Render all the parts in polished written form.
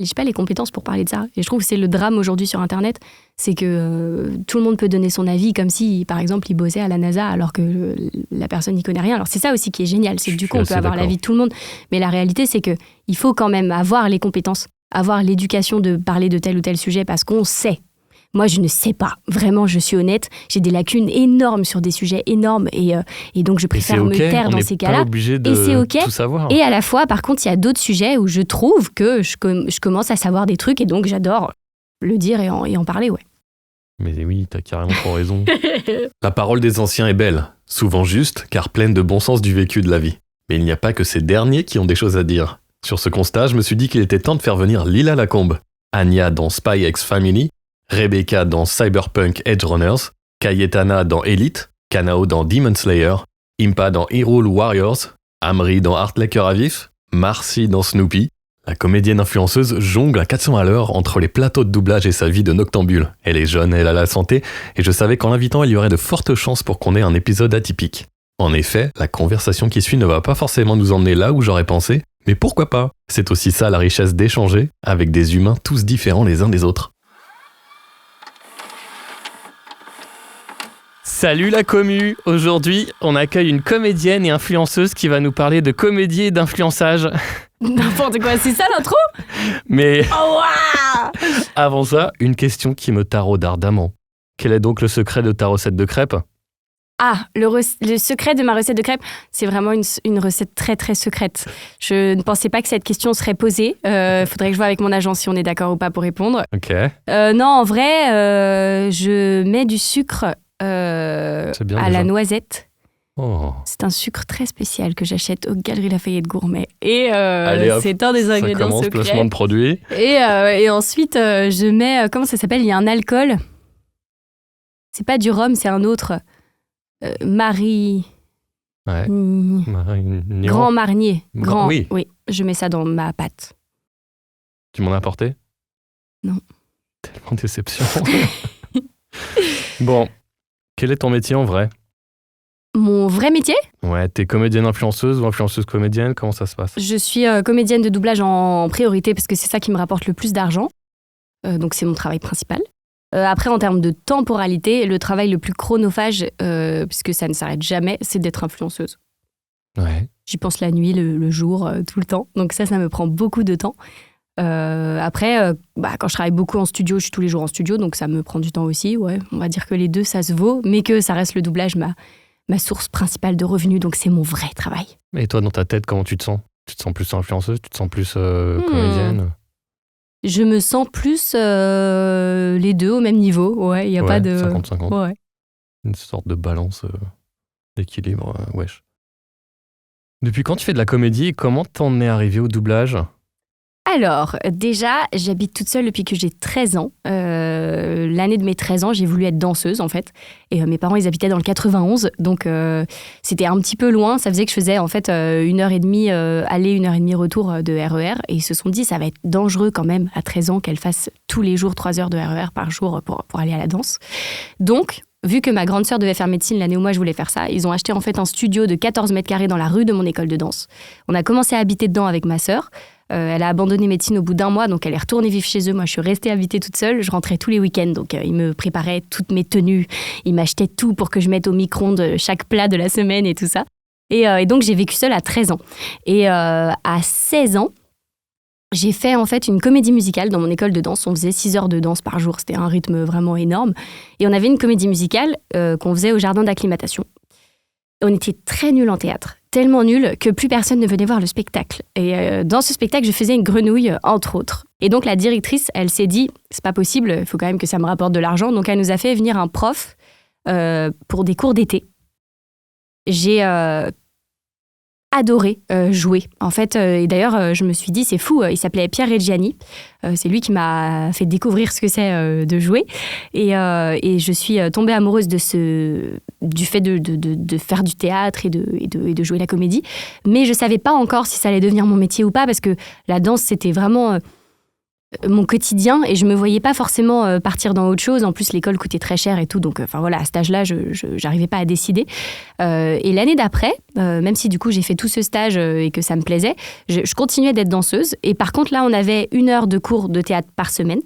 j'ai pas les compétences pour parler de ça. Et je trouve que c'est le drame aujourd'hui sur Internet, c'est que tout le monde peut donner son avis comme si, par exemple, il bossait à la NASA alors que la personne n'y connaît rien. Alors c'est ça aussi qui est génial, c'est que du coup on peut avoir l'avis de tout le monde. Mais la réalité, c'est que il faut quand même avoir les compétences, avoir l'éducation de parler de tel ou tel sujet parce qu'on sait. Moi, je ne sais pas. Vraiment, je suis honnête. J'ai des lacunes énormes sur des sujets énormes et donc je préfère me taire dans ces cas-là. Et c'est OK. Tout savoir. Et à la fois, par contre, il y a d'autres sujets où je trouve que je commence à savoir des trucs et donc j'adore le dire et en parler, ouais. Mais oui, t'as carrément trop raison. La parole des anciens est belle, souvent juste, car pleine de bon sens du vécu de la vie. Mais il n'y a pas que ces derniers qui ont des choses à dire. Sur ce constat, je me suis dit qu'il était temps de faire venir Lila Lacombe, Anya dans Spy X Family, Rebecca dans Cyberpunk Edge Runners, Cayetana dans Elite, Kanao dans Demon Slayer, Impa dans Hyrule Warriors, Amri dans Art Laker à vif, Marcy dans Snoopy. La comédienne influenceuse jongle à 400 à l'heure entre les plateaux de doublage et sa vie de noctambule. Elle est jeune, elle a la santé, et je savais qu'en l'invitant, il y aurait de fortes chances pour qu'on ait un épisode atypique. En effet, la conversation qui suit ne va pas forcément nous emmener là où j'aurais pensé, mais pourquoi pas ? C'est aussi ça la richesse d'échanger avec des humains tous différents les uns des autres. Salut la commu! Aujourd'hui, on accueille une comédienne et influenceuse qui va nous parler de comédie et d'influençage. N'importe quoi, c'est ça l'intro? Mais oh, wow. Avant ça, une question qui me taraude ardemment. Quel est donc le secret de ta recette de crêpes? Ah, le secret de ma recette de crêpes, c'est vraiment une recette très très secrète. Je ne pensais pas que cette question serait posée. Faudrait que je voie avec mon agent si on est d'accord ou pas pour répondre. Ok. Non, en vrai, je mets du sucre à la noisette. Oh. C'est un sucre très spécial que j'achète aux Galeries Lafayette Gourmet. Et allez, hop, c'est un des ingrédients secrets. Ça commence, placement de produit. Et ensuite, je mets... comment ça s'appelle? Il y a un alcool. C'est pas du rhum, c'est un autre. Marie... Ouais. Grand Marnier. Oui. Oui, je mets ça dans ma pâte. Tu m'en as apporté? Non. Tellement de déception. Bon, quel est ton métier en vrai? Mon vrai métier? Ouais, t'es comédienne influenceuse ou influenceuse comédienne, comment ça se passe? Je suis comédienne de doublage en priorité parce que c'est ça qui me rapporte le plus d'argent. Donc c'est mon travail principal. Après, en termes de temporalité, le travail le plus chronophage, puisque ça ne s'arrête jamais, c'est d'être influenceuse. Ouais. J'y pense la nuit, le jour, tout le temps. Donc ça me prend beaucoup de temps. Après, quand je travaille beaucoup en studio, je suis tous les jours en studio, donc ça me prend du temps aussi. Ouais, on va dire que les deux, ça se vaut, mais que ça reste le doublage, ma source principale de revenus, donc c'est mon vrai travail. Et toi, dans ta tête, comment tu te sens? Tu te sens plus influenceuse? Tu te sens plus comédienne? Je me sens plus les deux au même niveau. Ouais, il n'y a pas de... 50-50. Ouais. Une sorte de balance d'équilibre, wesh. Depuis quand tu fais de la comédie et comment t'en es arrivé au doublage? Alors, déjà, j'habite toute seule depuis que j'ai 13 ans. L'année de mes 13 ans, j'ai voulu être danseuse, en fait. Et mes parents, ils habitaient dans le 91. Donc, c'était un petit peu loin. Ça faisait que je faisais, en fait, 1h30 aller, 1h30 retour de RER. Et ils se sont dit, ça va être dangereux quand même, à 13 ans, qu'elle fasse tous les jours 3 heures de RER par jour pour aller à la danse. Donc, vu que ma grande sœur devait faire médecine l'année où moi je voulais faire ça, ils ont acheté en fait un studio de 14 mètres carrés dans la rue de mon école de danse. On a commencé à habiter dedans avec ma sœur. Elle a abandonné médecine au bout d'un mois, donc elle est retournée vivre chez eux. Moi, je suis restée habiter toute seule. Je rentrais tous les week-ends, donc ils me préparaient toutes mes tenues. Ils m'achetaient tout pour que je mette au micro-ondes chaque plat de la semaine et tout ça. Et donc, j'ai vécu seule à 13 ans. Et à 16 ans, j'ai fait en fait une comédie musicale dans mon école de danse. On faisait 6 heures de danse par jour. C'était un rythme vraiment énorme. Et on avait une comédie musicale qu'on faisait au jardin d'acclimatation. On était très nuls en théâtre, tellement nuls que plus personne ne venait voir le spectacle. Et dans ce spectacle, je faisais une grenouille, entre autres. Et donc la directrice, elle s'est dit, c'est pas possible, il faut quand même que ça me rapporte de l'argent. Donc elle nous a fait venir un prof pour des cours d'été. J'ai adoré jouer. En fait, et d'ailleurs, je me suis dit, c'est fou, il s'appelait Pierre Reggiani. C'est lui qui m'a fait découvrir ce que c'est de jouer. Et je suis tombée amoureuse du fait de faire du théâtre et de jouer la comédie. Mais je ne savais pas encore si ça allait devenir mon métier ou pas, parce que la danse, c'était vraiment mon quotidien et je me voyais pas forcément partir dans autre chose. En plus, l'école coûtait très cher et tout. Donc, à cet âge-là, je n'arrivais pas à décider. Et l'année d'après, même si du coup, j'ai fait tout ce stage et que ça me plaisait, je continuais d'être danseuse. Et par contre, là, on avait 1 heure de cours de théâtre par semaine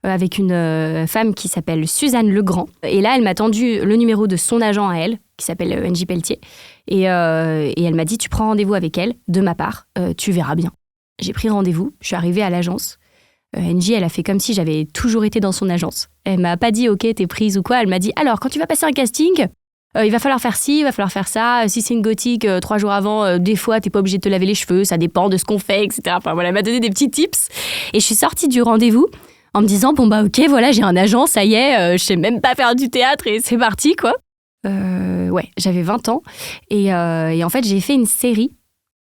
avec une femme qui s'appelle Suzanne Legrand. Et là, elle m'a tendu le numéro de son agent à elle, qui s'appelle NJ Pelletier. Et elle m'a dit, tu prends rendez-vous avec elle, de ma part, tu verras bien. J'ai pris rendez-vous, je suis arrivée à l'agence. NJ, elle a fait comme si j'avais toujours été dans son agence. Elle m'a pas dit « Ok, t'es prise » ou quoi. Elle m'a dit « Alors, quand tu vas passer un casting, il va falloir faire ci, il va falloir faire ça. Si c'est une gothique, 3 jours avant, des fois, t'es pas obligé de te laver les cheveux. Ça dépend de ce qu'on fait, etc. » Elle m'a donné des petits tips. Et je suis sortie du rendez-vous en me disant « Bon, ok, voilà, j'ai un agent, ça y est, je sais même pas faire du théâtre et c'est parti, quoi. » J'avais 20 ans. Et en fait, j'ai fait une série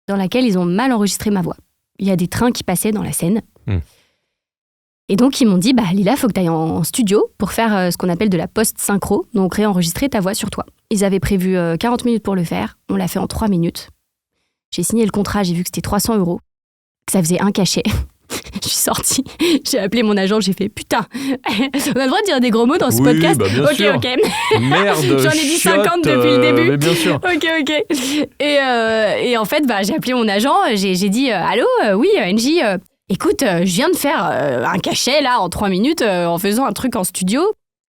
dans laquelle ils ont mal enregistré ma voix. Il y a des trains qui passaient dans la Seine. Et donc, ils m'ont dit, Lila, faut que tu ailles en studio pour faire ce qu'on appelle de la post-synchro, donc réenregistrer ta voix sur toi. Ils avaient prévu 40 minutes pour le faire. On l'a fait en 3 minutes. J'ai signé le contrat, j'ai vu que c'était 300 €, que ça faisait un cachet. Je suis sortie, j'ai appelé mon agent, j'ai fait putain, on a le droit de dire des gros mots dans ce podcast? Bien sûr. Ok. Merde, j'en ai dit 50 depuis le début. Mais bien sûr. Ok. Et en fait, j'ai appelé mon agent, j'ai dit allô, oui, NJ, écoute, je viens de faire un cachet là en 3 minutes en faisant un truc en studio.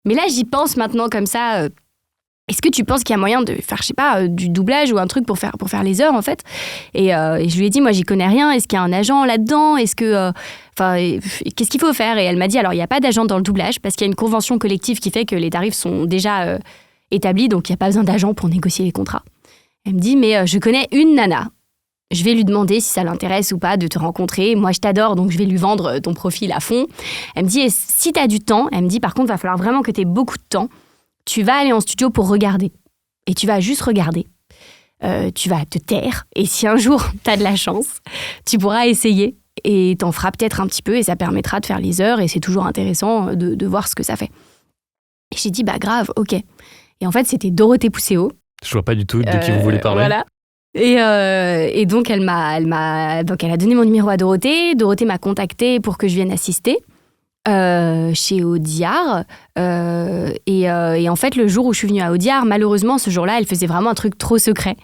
Mais là, j'y pense maintenant comme ça. Est-ce que tu penses qu'il y a moyen de faire, je sais pas, du doublage ou un truc pour faire les heures, en fait? Et je lui ai dit, moi, j'y connais rien. Est-ce qu'il y a un agent là-dedans? Est-ce que... qu'est-ce qu'il faut faire? Et elle m'a dit, alors, il n'y a pas d'agent dans le doublage parce qu'il y a une convention collective qui fait que les tarifs sont déjà établis, donc il n'y a pas besoin d'agent pour négocier les contrats. Elle me dit, mais je connais une nana. Je vais lui demander si ça l'intéresse ou pas de te rencontrer. Moi, je t'adore, donc je vais lui vendre ton profil à fond. Elle me dit, et si tu as du temps, elle me dit, par contre, il va falloir vraiment que tu aies beaucoup de temps. Tu vas aller en studio pour regarder. Et tu vas juste regarder. Tu vas te taire. Et si un jour, tu as de la chance, tu pourras essayer. Et t'en feras peut-être un petit peu et ça permettra de faire les heures. Et c'est toujours intéressant de voir ce que ça fait. Et j'ai dit, grave, ok. Et en fait, c'était Dorothée Pousseau. Je vois pas du tout de qui vous voulez parler. Voilà. Et donc, elle a donné mon numéro à Dorothée. Dorothée m'a contactée pour que je vienne assister. Chez Audiard et en fait le jour où je suis venue à Audiard, malheureusement ce jour-là elle faisait vraiment un truc trop secret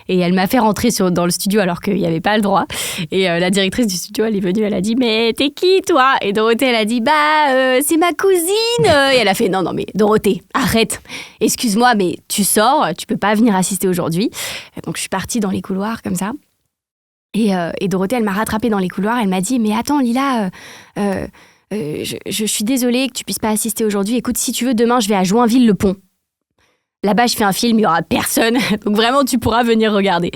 et elle m'a fait rentrer dans le studio alors qu'il n'y avait pas le droit et la directrice du studio elle est venue, elle a dit mais t'es qui toi? Et Dorothée elle a dit c'est ma cousine et elle a fait non mais Dorothée arrête, excuse-moi mais tu sors, tu peux pas venir assister aujourd'hui. Et donc je suis partie dans les couloirs comme ça et Dorothée elle m'a rattrapée dans les couloirs, elle m'a dit mais attends Lila je suis désolée que tu puisses pas assister aujourd'hui. Écoute, si tu veux, demain, je vais à Joinville-le-Pont. Là-bas, je fais un film, il y aura personne. Donc vraiment, tu pourras venir regarder.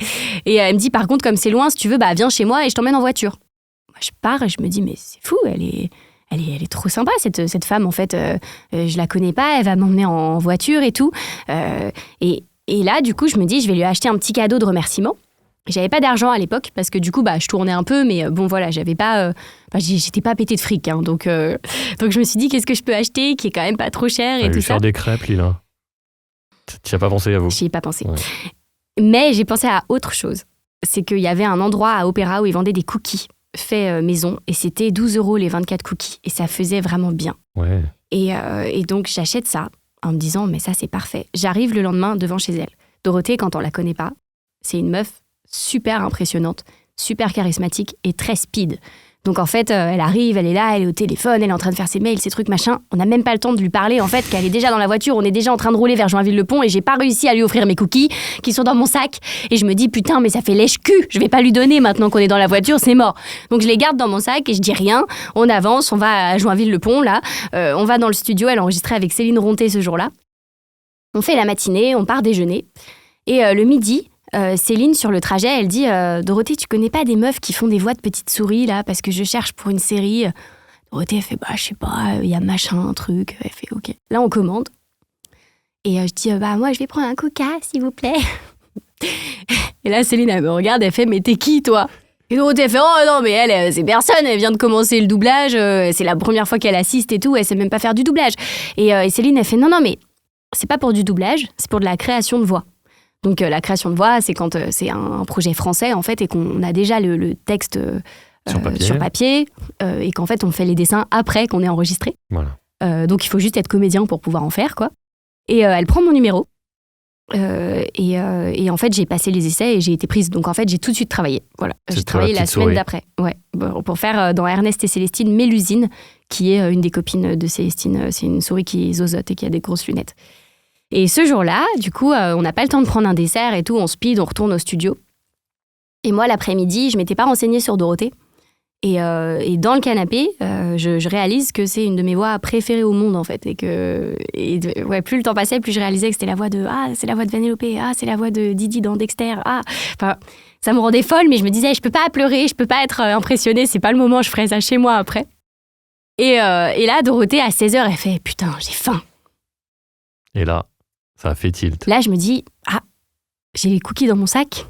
Et elle me dit, par contre, comme c'est loin, si tu veux, viens chez moi et je t'emmène en voiture. Moi, je pars et je me dis, mais c'est fou, elle est trop sympa, cette femme, en fait. Je la connais pas, elle va m'emmener en voiture et tout. Et là, du coup, je me dis, je vais lui acheter un petit cadeau de remerciement. J'avais pas d'argent à l'époque parce que du coup je tournais un peu mais bon voilà j'avais pas j'étais pas pétée de fric hein, donc je me suis dit qu'est-ce que je peux acheter qui est quand même pas trop cher et tout ça. Faire des crêpes Lila. Tu as pas pensé à vous? J'y ai pas pensé. Ouais. Mais j'ai pensé à autre chose. C'est qu'il y avait un endroit à Opéra où ils vendaient des cookies faits maison et c'était 12 € les 24 cookies et ça faisait vraiment bien. Ouais. Et donc j'achète ça en me disant mais ça c'est parfait. J'arrive le lendemain devant chez elle. Dorothée quand on la connaît pas, c'est une meuf super impressionnante, super charismatique et très speed. Donc en fait, elle arrive, elle est là, elle est au téléphone, elle est en train de faire ses mails, ses trucs, machin. On n'a même pas le temps de lui parler, en fait, qu'elle est déjà dans la voiture, on est déjà en train de rouler vers Joinville-le-Pont et j'ai pas réussi à lui offrir mes cookies qui sont dans mon sac. Et je me dis, putain, mais ça fait lèche-cul, je vais pas lui donner maintenant qu'on est dans la voiture, c'est mort. Donc je les garde dans mon sac et je dis rien, on avance, on va à Joinville-le-Pont, là. On va dans le studio, elle enregistrait avec Céline Ronté ce jour-là. On fait la matinée, on part déjeuner. Et le midi... Céline, sur le trajet, elle dit Dorothée, tu connais pas des meufs qui font des voix de petites souris, là, parce que je cherche pour une série. Dorothée, elle fait je sais pas, il y a machin, un truc. Elle fait OK. Là, on commande. Et je dis moi, je vais prendre un coca, s'il vous plaît. Et là, Céline, elle me regarde, elle fait mais t'es qui, toi? Et Dorothée, elle fait oh non, mais elle, c'est personne, elle vient de commencer le doublage, c'est la première fois qu'elle assiste et tout, elle sait même pas faire du doublage. Et Céline, elle fait non, mais c'est pas pour du doublage, c'est pour de la création de voix. Donc la création de voix, c'est quand c'est un projet français en fait et qu'on a déjà le texte Sur papier. Et qu'en fait, on fait les dessins après qu'on ait enregistré. Voilà. Donc, il faut juste être comédien pour pouvoir en faire, quoi. Et elle prend mon numéro. Et en fait, j'ai passé les essais et j'ai été prise. Donc, en fait, j'ai tout de suite travaillé. Voilà. J'ai travaillé la semaine d'après. Ouais. Pour faire dans Ernest et Célestine, Mélusine, qui est une des copines de Célestine. C'est une souris qui zozote et qui a des grosses lunettes. Et ce jour-là, du coup, on n'a pas le temps de prendre un dessert et tout. On speed, on retourne au studio. Et moi, l'après-midi, je m'étais pas renseignée sur Dorothée. Et dans le canapé, je réalise que c'est une de mes voix préférées au monde, en fait. Plus le temps passait, plus je réalisais que c'était la voix de c'est la voix de Vanellope, c'est la voix de Didi dans Dexter. Enfin, ça me rendait folle, mais je me disais, je peux pas pleurer, je peux pas être impressionnée, c'est pas le moment, je ferai ça chez moi après. Et là, Dorothée, à 16h, elle fait putain, j'ai faim. Et là, ça a fait tilt. Là, je me dis, j'ai les cookies dans mon sac.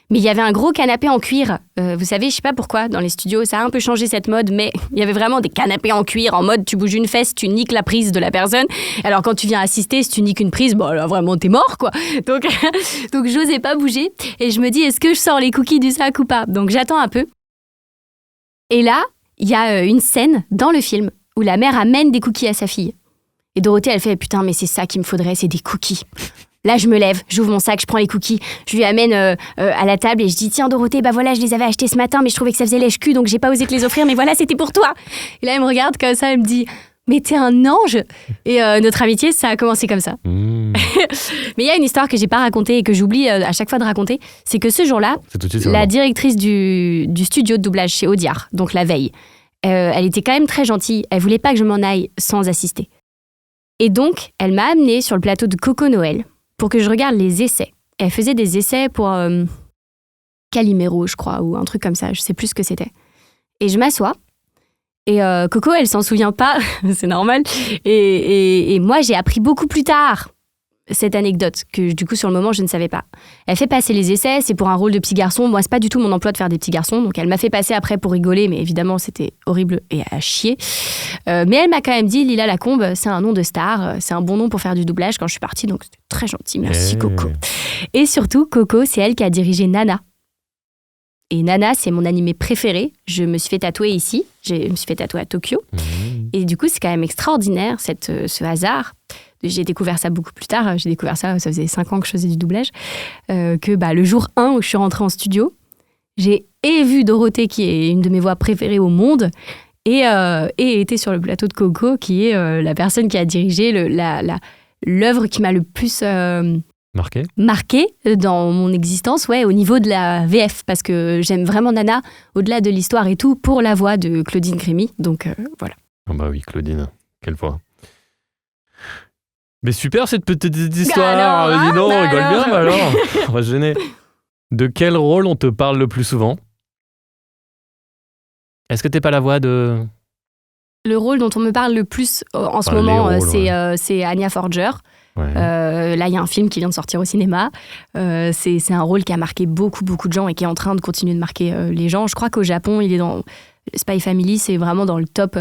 Mais il y avait un gros canapé en cuir. Vous savez, je sais pas pourquoi, dans les studios, ça a un peu changé cette mode, mais il y avait vraiment des canapés en cuir en mode tu bouges une fesse, tu niques la prise de la personne. Alors quand tu viens assister, si tu niques une prise, là vraiment t'es mort, quoi. Donc j'osais pas bouger. Et je me dis, est-ce que je sors les cookies du sac ou pas? Donc j'attends un peu. Et là, il y a une scène dans le film où la mère amène des cookies à sa fille. Et Dorothée, elle fait putain, mais c'est ça qu'il me faudrait, c'est des cookies. Là, je me lève, j'ouvre mon sac, je prends les cookies, je lui amène à la table et je dis tiens Dorothée, voilà, je les avais achetés ce matin, mais je trouvais que ça faisait lèche-cul, donc j'ai pas osé te les offrir, mais voilà, c'était pour toi. Et là, elle me regarde comme ça, elle me dit mais t'es un ange. Et notre amitié, ça a commencé comme ça. Mais il y a une histoire que j'ai pas racontée et que j'oublie à chaque fois de raconter, c'est que ce jour-là, la directrice du studio de doublage chez Audiard, donc la veille, elle était quand même très gentille, elle voulait pas que je m'en aille sans assister. Et donc, elle m'a amenée sur le plateau de Coco Noël pour que je regarde les essais. Elle faisait des essais pour Calimero, je crois, ou un truc comme ça, je sais plus ce que c'était. Et je m'assois, et Coco, elle s'en souvient pas, c'est normal. Et moi, j'ai appris beaucoup plus tard cette anecdote, que du coup, sur le moment, je ne savais pas. Elle fait passer les essais, c'est pour un rôle de petit garçon. Moi, c'est pas du tout mon emploi de faire des petits garçons, donc elle m'a fait passer après pour rigoler, mais évidemment, c'était horrible et à chier. Mais elle m'a quand même dit, Lila Lacombe, c'est un nom de star, c'est un bon nom pour faire du doublage quand je suis partie, donc c'était très gentil, merci Coco. Et surtout, Coco, c'est elle qui a dirigé Nana. Et Nana, c'est mon animé préféré. Je me suis fait tatouer ici, je me suis fait tatouer à Tokyo. Et du coup, c'est quand même extraordinaire, ce hasard. J'ai découvert ça beaucoup plus tard. J'ai découvert ça faisait 5 ans que je faisais du doublage. Que le jour 1 où je suis rentrée en studio, j'ai vu Dorothée, qui est une de mes voix préférées au monde, et été sur le plateau de Coco, qui est la personne qui a dirigé l'œuvre qui m'a le plus marqué dans mon existence, au niveau de la VF, parce que j'aime vraiment Nana, au-delà de l'histoire et tout, pour la voix de Claudine Crémy. Donc voilà. Ah bah oui, Claudine, quelle voix. Mais super cette petite histoire, dis donc, on rigole bien, alors. On va se gêner. De quel rôle on te parle le plus souvent? Est-ce que t'es pas la voix de... Le rôle dont on me parle le plus en ce moment, c'est Anya Forger. Ouais. Là, il y a un film qui vient de sortir au cinéma. C'est un rôle qui a marqué beaucoup de gens et qui est en train de continuer de marquer les gens. Je crois qu'au Japon, il est dans Spy Family, c'est vraiment dans le top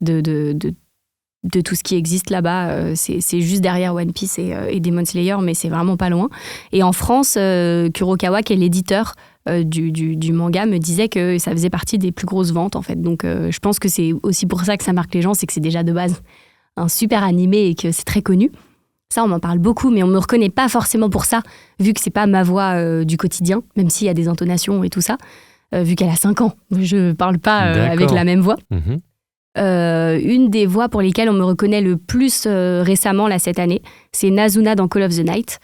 de tout ce qui existe là-bas. C'est juste derrière One Piece et Demon Slayer, mais c'est vraiment pas loin. Et en France, Kurokawa, qui est l'éditeur du manga, me disait que ça faisait partie des plus grosses ventes, en fait. Donc je pense que c'est aussi pour ça que ça marque les gens, c'est que c'est déjà de base un super animé et que c'est très connu. Ça, on m'en parle beaucoup, mais on me reconnaît pas forcément pour ça, vu que c'est pas ma voix du quotidien, même s'il y a des intonations et tout ça, vu qu'elle a 5 ans. Je parle pas avec la même voix. Une des voix pour lesquelles on me reconnaît le plus récemment, là, cette année, c'est Nazuna dans Call of the Night.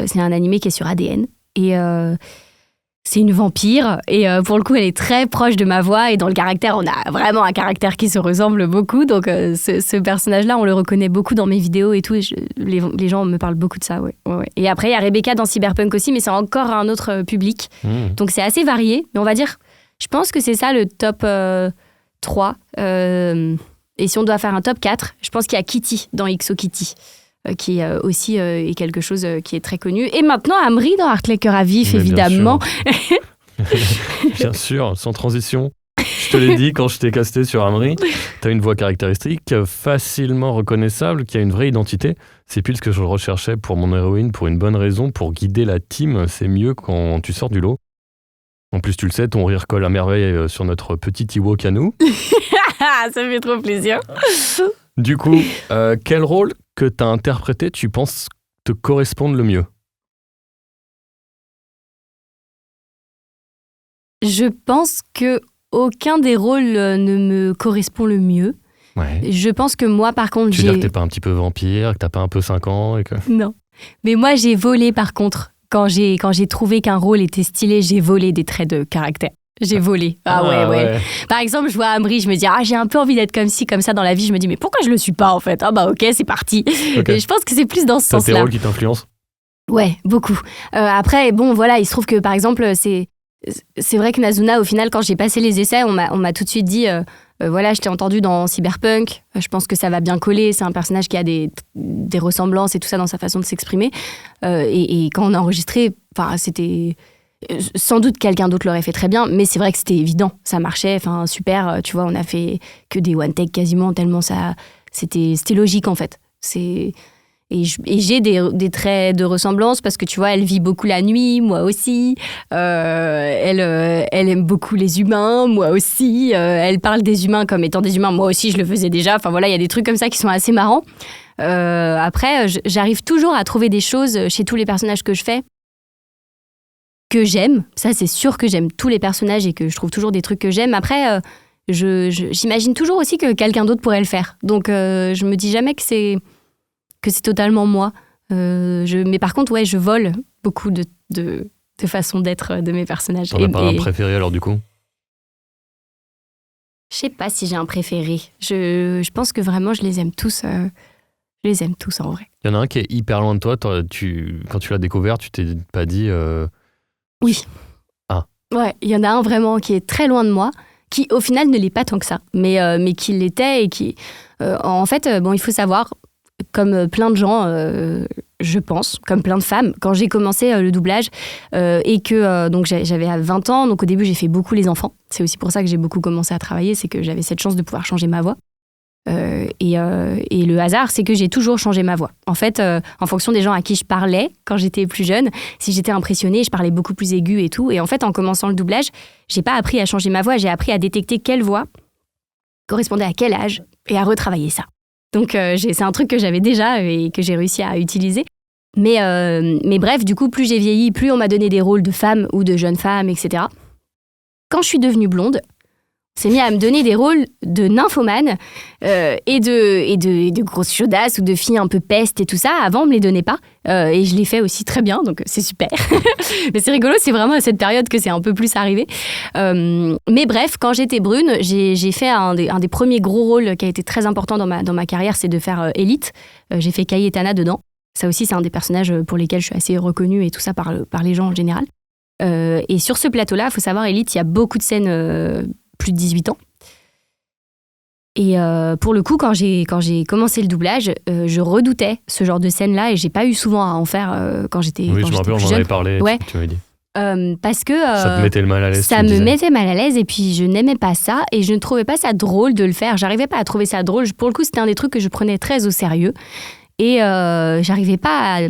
C'est un animé qui est sur ADN. Et c'est une vampire. Et pour le coup, elle est très proche de ma voix. Et dans le caractère, on a vraiment un caractère qui se ressemble beaucoup. Donc, ce personnage-là, on le reconnaît beaucoup dans mes vidéos et tout. Et les gens me parlent beaucoup de ça. Ouais. Et après, il y a Rebecca dans Cyberpunk aussi, mais c'est encore un autre public. Donc, c'est assez varié. Mais on va dire, je pense que c'est ça le top 3. Et si on doit faire un top 4, je pense qu'il y a Kitty dans XO Kitty, qui aussi est quelque chose qui est très connu. Et maintenant, Amri dans Heart Like Cœur à Vif, évidemment. Bien sûr, sans transition. Je te l'ai dit quand je t'ai casté sur Amri, tu as une voix caractéristique, facilement reconnaissable, qui a une vraie identité. C'est pile ce que je recherchais pour mon héroïne, pour une bonne raison, pour guider la team. C'est mieux quand tu sors du lot. En plus, tu le sais, ton rire colle à merveille sur notre petit Ewok à nous. Ça fait trop plaisir. Du coup, quel rôle que tu as interprété, tu penses te correspondre le mieux? Je pense que aucun des rôles ne me correspond le mieux. Ouais. Je pense que moi, par contre, Tu veux dire que t'es pas un petit peu vampire, que t'as pas un peu 5 ans et que... Non. Mais moi, j'ai volé, par contre. Quand j'ai trouvé qu'un rôle était stylé, j'ai volé des traits de caractère. J'ai volé. Ah ouais. Par exemple, je vois Amri, je me dis, j'ai un peu envie d'être comme ci, comme ça dans la vie. Je me dis, mais pourquoi je le suis pas, en fait? Ah bah ok, c'est parti. Okay. Et je pense que c'est plus dans ce sens-là. C'est tes rôles qui t'influencent? Ouais, beaucoup. Après, bon, voilà, il se trouve que, par exemple, c'est vrai que Nazuna, au final, quand j'ai passé les essais, on m'a tout de suite dit... voilà, je t'ai entendu dans Cyberpunk, je pense que ça va bien coller, c'est un personnage qui a des ressemblances et tout ça dans sa façon de s'exprimer. Et quand on a enregistré, c'était... Sans doute quelqu'un d'autre l'aurait fait très bien, mais c'est vrai que c'était évident, ça marchait, super, tu vois, on a fait que des one-take quasiment, tellement ça... C'était logique en fait. Et j'ai des traits de ressemblance parce que tu vois, elle vit beaucoup la nuit, moi aussi. Elle aime beaucoup les humains, moi aussi. Elle parle des humains comme étant des humains, moi aussi je le faisais déjà. Enfin voilà, il y a des trucs comme ça qui sont assez marrants. Après, j'arrive toujours à trouver des choses chez tous les personnages que je fais que j'aime. Ça, c'est sûr que j'aime tous les personnages et que je trouve toujours des trucs que j'aime. Après, j'imagine toujours aussi que quelqu'un d'autre pourrait le faire. Donc, je me dis jamais que c'est totalement moi. Mais par contre, ouais, je vole beaucoup de façons d'être de mes personnages. T'en as pas un préféré alors du coup? Je sais pas si j'ai un préféré. Je pense que vraiment, je les aime tous. Je les aime tous en vrai. Il y en a un qui est hyper loin de toi. Quand tu l'as découvert, tu t'es pas dit... Oui. Ah. Ouais, il y en a un vraiment qui est très loin de moi, qui au final ne l'est pas tant que ça, mais qui l'était et qui... en fait, il faut savoir... Comme plein de gens, je pense, comme plein de femmes, quand j'ai commencé le doublage et que donc j'avais 20 ans, donc au début j'ai fait beaucoup les enfants. C'est aussi pour ça que j'ai beaucoup commencé à travailler, c'est que j'avais cette chance de pouvoir changer ma voix. Et le hasard, c'est que j'ai toujours changé ma voix. En fait, en fonction des gens à qui je parlais quand j'étais plus jeune, si j'étais impressionnée, je parlais beaucoup plus aigu et tout. Et en fait, en commençant le doublage, j'ai pas appris à changer ma voix, j'ai appris à détecter quelle voix correspondait à quel âge et à retravailler ça. Donc c'est un truc que j'avais déjà et que j'ai réussi à utiliser. Mais bref, du coup, plus j'ai vieilli, plus on m'a donné des rôles de femmes ou de jeunes femmes, etc. Quand je suis devenue blonde, on s'est mis à me donner des rôles de nymphomanes et de grosses chaudasses ou de filles un peu pestes et tout ça. Avant, on me les donnait pas. Et je l'ai fait aussi très bien, donc c'est super. Mais c'est rigolo, c'est vraiment à cette période que c'est un peu plus arrivé. Mais bref, quand j'étais brune, j'ai fait un des premiers gros rôles qui a été très important dans ma carrière, c'est de faire Elite. J'ai fait Cayetana dedans. Ça aussi, c'est un des personnages pour lesquels je suis assez reconnue et tout ça par les gens en général. Et sur ce plateau-là, il faut savoir, Elite, il y a beaucoup de scènes... plus de 18 ans. Et pour le coup, quand j'ai commencé le doublage, je redoutais ce genre de scène-là et j'ai pas eu souvent à en faire quand j'étais plus jeune. Oui, je me rappelle, on en avait parlé, ouais. Tu m'avais dit. Parce que... ça te mettait mal à l'aise. Ça me mettait mal à l'aise et puis je n'aimais pas ça et je ne trouvais pas ça drôle de le faire. J'arrivais pas à trouver ça drôle. Pour le coup, c'était un des trucs que je prenais très au sérieux et j'arrivais pas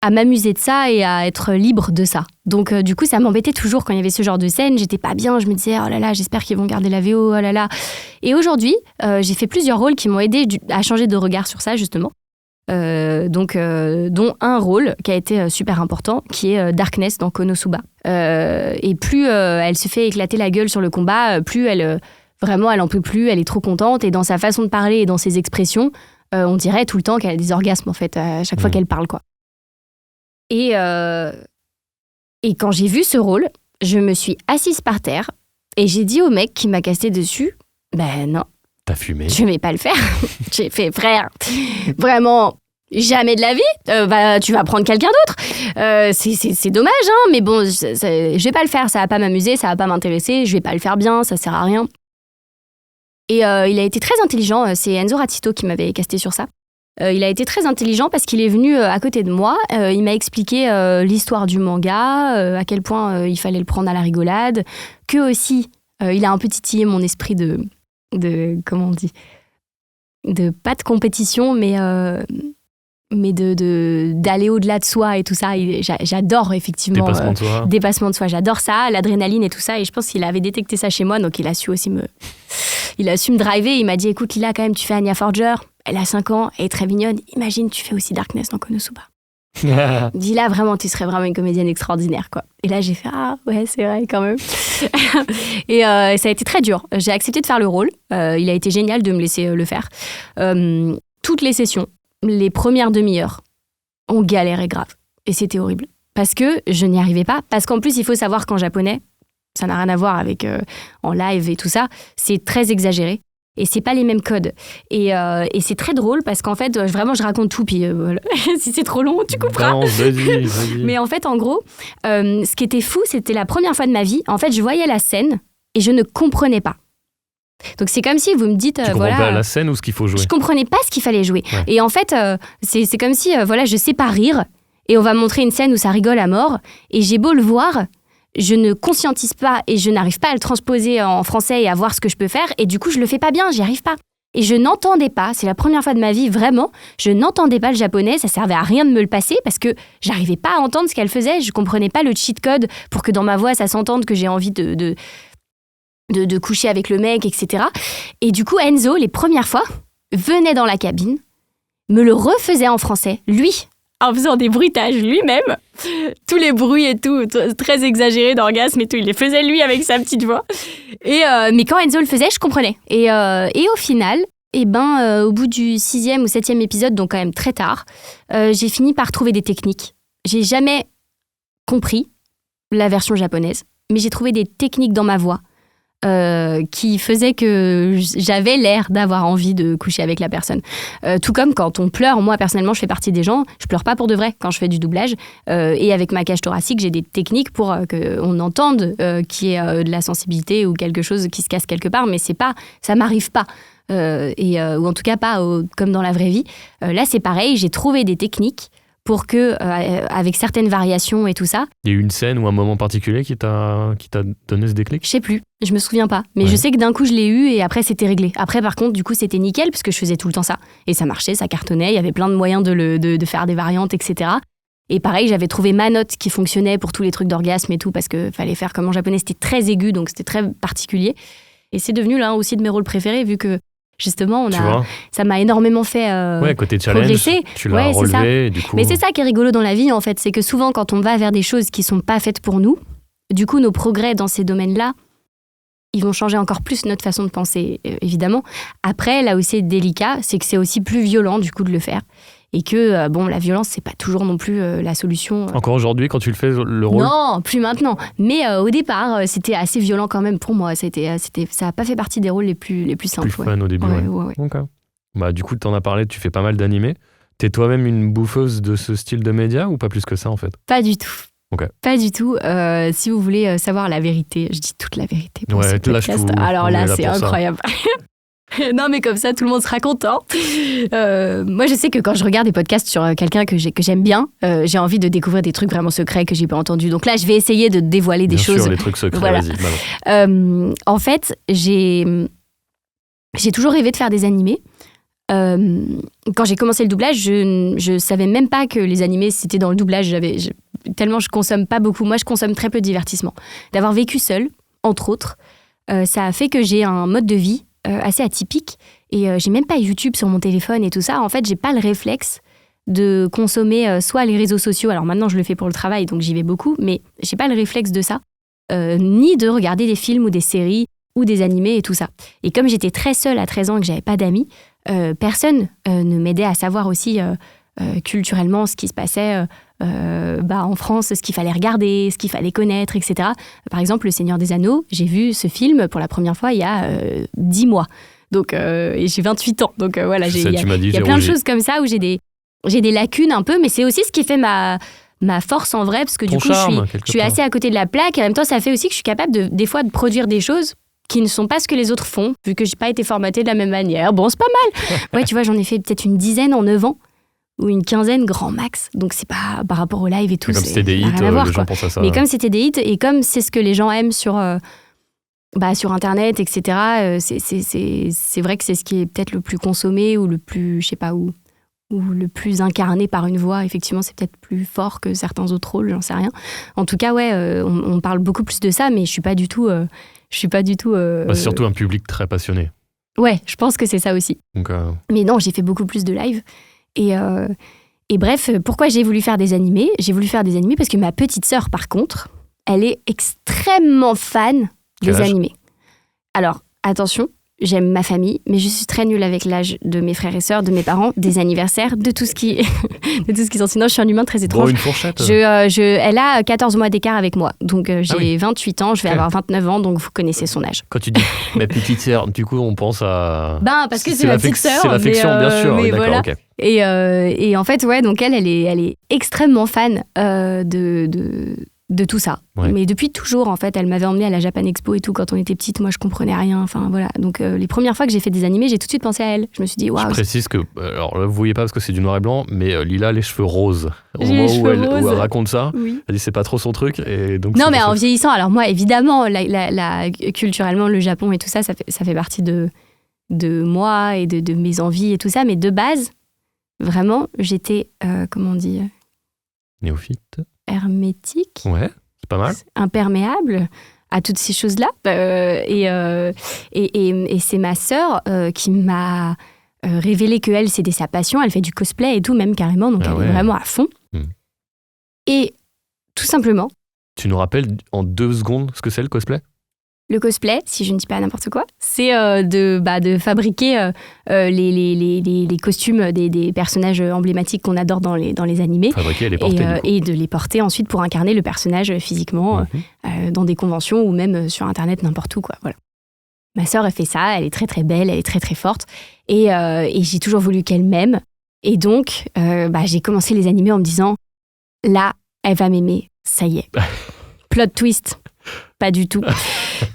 à m'amuser de ça et à être libre de ça. Donc du coup, ça m'embêtait toujours quand il y avait ce genre de scène. J'étais pas bien, je me disais, oh là là, j'espère qu'ils vont garder la VO, oh là là. Et aujourd'hui, j'ai fait plusieurs rôles qui m'ont aidé à changer de regard sur ça, justement. Dont un rôle qui a été super important, qui est Darkness dans Konosuba. Et plus elle se fait éclater la gueule sur le combat, plus elle en peut plus, elle est trop contente. Et dans sa façon de parler et dans ses expressions, on dirait tout le temps qu'elle a des orgasmes, en fait, à chaque fois qu'elle parle, quoi. Et quand j'ai vu ce rôle, je me suis assise par terre et j'ai dit au mec qui m'a cassé dessus, ben non. T'as fumé? Je vais pas le faire. J'ai fait, frère, vraiment, jamais de la vie. Tu vas prendre quelqu'un d'autre. C'est dommage, hein, mais bon, je vais pas le faire. Ça va pas m'amuser, ça va pas m'intéresser. Je vais pas le faire bien, ça sert à rien. Et il a été très intelligent. C'est Enzo Ratito qui m'avait casté sur ça. Il a été très intelligent parce qu'il est venu à côté de moi. Il m'a expliqué l'histoire du manga, à quel point il fallait le prendre à la rigolade, que aussi il a un peu titillé mon esprit de comment on dit, de pas de compétition, mais mais d'aller au-delà de soi et tout ça. J'adore effectivement. Dépassement de soi. Dépassement de soi, j'adore ça, l'adrénaline et tout ça. Et je pense qu'il avait détecté ça chez moi, donc il a su aussi il a su me driver. Il m'a dit, écoute Lila, quand même, tu fais Anya Forger, elle a 5 ans, elle est très mignonne. Imagine, tu fais aussi Darkness dans Konosuba. Dis là, vraiment, tu serais vraiment une comédienne extraordinaire, quoi. Et là, j'ai fait, ah ouais, c'est vrai, quand même. Et ça a été très dur. J'ai accepté de faire le rôle. Il a été génial de me laisser le faire. Toutes les sessions, les premières demi-heures, on galérait grave. Et c'était horrible. Parce que je n'y arrivais pas. Parce qu'en plus, il faut savoir qu'en japonais, ça n'a rien à voir avec en live et tout ça, c'est très exagéré. Et c'est pas les mêmes codes. Et c'est très drôle parce qu'en fait, vraiment, je raconte tout. Puis voilà. Si c'est trop long, tu couperas. Non, vas-y. Mais en fait, en gros, ce qui était fou, c'était la première fois de ma vie. En fait, je voyais la scène et je ne comprenais pas. Donc c'est comme si vous me dites, tu comprends pas la scène ou ce qu'il faut jouer. Je comprenais pas ce qu'il fallait jouer. Ouais. Et en fait, c'est comme si, voilà, je sais pas rire et on va montrer une scène où ça rigole à mort. Et j'ai beau le voir, je ne conscientise pas et je n'arrive pas à le transposer en français et à voir ce que je peux faire. Et du coup, je le fais pas bien, j'y arrive pas. Et je n'entendais pas, c'est la première fois de ma vie, vraiment, je n'entendais pas le japonais, ça servait à rien de me le passer parce que j'arrivais pas à entendre ce qu'elle faisait, je comprenais pas le cheat code pour que dans ma voix, ça s'entende que j'ai envie de coucher avec le mec, etc. Et du coup, Enzo, les premières fois, venait dans la cabine, me le refaisait en français, lui, en faisant des bruitages lui-même, tous les bruits et tout, très exagérés d'orgasme et tout, il les faisait lui avec sa petite voix. Mais quand Enzo le faisait, je comprenais. Et au final, au bout du 6e ou 7e épisode, donc quand même très tard, j'ai fini par trouver des techniques. J'ai jamais compris la version japonaise, mais j'ai trouvé des techniques dans ma voix qui faisait que j'avais l'air d'avoir envie de coucher avec la personne. Tout comme quand on pleure, moi personnellement je fais partie des gens, je pleure pas pour de vrai quand je fais du doublage, et avec ma cage thoracique j'ai des techniques pour qu'on entende qu'il y ait de la sensibilité ou quelque chose qui se casse quelque part, mais c'est pas, ça m'arrive pas. Ou en tout cas pas comme dans la vraie vie. Là c'est pareil, j'ai trouvé des techniques pour que, avec certaines variations et tout ça... Il y a eu une scène ou un moment particulier qui t'a donné ce déclic ? Je sais plus, je me souviens pas. Mais je sais que d'un coup, je l'ai eu et après, c'était réglé. Après, par contre, du coup, c'était nickel parce que je faisais tout le temps ça. Et ça marchait, ça cartonnait, il y avait plein de moyens de faire des variantes, etc. Et pareil, j'avais trouvé ma note qui fonctionnait pour tous les trucs d'orgasme et tout parce qu'il fallait faire comme en japonais, c'était très aigu, donc c'était très particulier. Et c'est devenu l'un aussi de mes rôles préférés vu que... Justement, ça m'a énormément fait côté challenge, progresser. Tu l'as relevé, du coup... Mais c'est ça qui est rigolo dans la vie, en fait. C'est que souvent, quand on va vers des choses qui ne sont pas faites pour nous, du coup, nos progrès dans ces domaines-là, ils vont changer encore plus notre façon de penser, évidemment. Après, là où c'est délicat, c'est que c'est aussi plus violent, du coup, de le faire. Et que, la violence, c'est pas toujours non plus la solution. Encore aujourd'hui, quand tu le fais, le rôle ? Non, plus maintenant. Mais au départ, c'était assez violent quand même pour moi. Ça n'a pas fait partie des rôles les plus simples. Plus fun au début, ouais. Okay. Bah, du coup, tu en as parlé, tu fais pas mal d'animés. T'es toi-même une bouffeuse de ce style de média ou pas plus que ça, en fait ? Pas du tout. Okay. Pas du tout. Si vous voulez savoir la vérité, je dis toute la vérité pour ce podcast. Tout, alors là, c'est incroyable. Non, mais comme ça, tout le monde sera content. Moi, je sais que quand je regarde des podcasts sur quelqu'un que j'aime bien, j'ai envie de découvrir des trucs vraiment secrets que j'ai pas entendus. Donc là, je vais essayer de dévoiler des choses. Bien sûr, les trucs secrets, voilà. Vas-y. En fait, j'ai toujours rêvé de faire des animés. Quand j'ai commencé le doublage, je savais même pas que les animés, c'était dans le doublage. Tellement je consomme pas beaucoup. Moi, je consomme très peu de divertissement. D'avoir vécu seule, entre autres, ça a fait que j'ai un mode de vie assez atypique et j'ai même pas YouTube sur mon téléphone et tout ça. En fait, j'ai pas le réflexe de consommer soit les réseaux sociaux, alors maintenant je le fais pour le travail donc j'y vais beaucoup, mais j'ai pas le réflexe de ça, ni de regarder des films ou des séries ou des animés et tout ça. Et comme j'étais très seule à 13 ans et que j'avais pas d'amis, personne ne m'aidait à savoir aussi culturellement ce qui se passait en France, ce qu'il fallait regarder, ce qu'il fallait connaître, etc. Par exemple, Le Seigneur des Anneaux, j'ai vu ce film pour la première fois il y a 10 mois. Donc, et j'ai 28 ans. Donc voilà, il y a plein de choses comme ça où j'ai des lacunes un peu, mais c'est aussi ce qui fait ma force en vrai, parce que du coup, je suis assez à côté de la plaque. Et en même temps, ça fait aussi que je suis capable des fois de produire des choses qui ne sont pas ce que les autres font, vu que j'ai pas été formatée de la même manière. Bon, c'est pas mal. Ouais, tu vois, j'en ai fait peut-être une dizaine en 9 ans. Ou une quinzaine grand max, donc c'est pas par rapport au live et tout. Mais comme c'était des hits, les gens pensent à ça. Mais comme c'était des hits et comme c'est ce que les gens aiment sur internet, etc. C'est vrai que c'est ce qui est peut-être le plus consommé ou le plus, je sais pas où, ou le plus incarné par une voix. Effectivement, c'est peut-être plus fort que certains autres rôles, j'en sais rien. En tout cas, ouais, on parle beaucoup plus de ça, mais je suis pas du tout. C'est surtout un public très passionné. Ouais, je pense que c'est ça aussi. Donc, Mais non, j'ai fait beaucoup plus de live. Et bref, pourquoi j'ai voulu faire des animés ? J'ai voulu faire des animés parce que ma petite sœur, par contre, elle est extrêmement fan des animés. Alors, attention, j'aime ma famille, mais je suis très nulle avec l'âge de mes frères et sœurs, de mes parents, des anniversaires, de tout ce qui sont. Sinon, je suis un humain très étrange. Bon, une fourchette. Elle a 14 mois d'écart avec moi. Donc, j'ai 28 ans, je vais avoir 29 ans, donc vous connaissez son âge. Quand tu dis ma petite sœur, du coup, on pense à... Parce que c'est ma petite sœur. C'est l'affection, bien sûr. Mais d'accord, voilà. ok. Et en fait, ouais, donc elle est extrêmement fan de tout ça. Ouais. Mais depuis toujours, en fait, elle m'avait emmenée à la Japan Expo et tout quand on était petite. Moi, je comprenais rien. Enfin, voilà. Donc, les premières fois que j'ai fait des animés, j'ai tout de suite pensé à elle. Je me suis dit, waouh. Je précise que, alors là, vous voyez pas parce que c'est du noir et blanc, mais Lila a les cheveux roses. Au J'ai moment les où cheveux elle roses. raconte ça, Oui. elle dit c'est pas trop son truc. Et donc, Non, mais en vieillissant, alors moi, évidemment, culturellement, le Japon et tout ça, ça fait partie de moi et de mes envies et tout ça. Mais de base, vraiment, j'étais, comment on dit, néophyte. hermétique. Ouais, c'est pas mal. Imperméable à toutes ces choses-là. Et c'est ma sœur qui m'a révélé qu'elle, c'était sa passion. Elle fait du cosplay et tout, même carrément. Donc, elle est vraiment à fond. Et tout simplement... Tu nous rappelles en 2 secondes ce que c'est le cosplay ? Le cosplay, si je ne dis pas n'importe quoi, c'est de fabriquer les costumes des personnages emblématiques qu'on adore dans les animés. Fabriquer et les porter. Et de les porter ensuite pour incarner le personnage physiquement dans des conventions ou même sur Internet, n'importe où, quoi. Voilà. Ma sœur, elle fait ça, elle est très très belle, elle est très très forte. Et j'ai toujours voulu qu'elle m'aime. Et donc, j'ai commencé les animés en me disant, là, elle va m'aimer, ça y est. Plot twist. Pas du tout,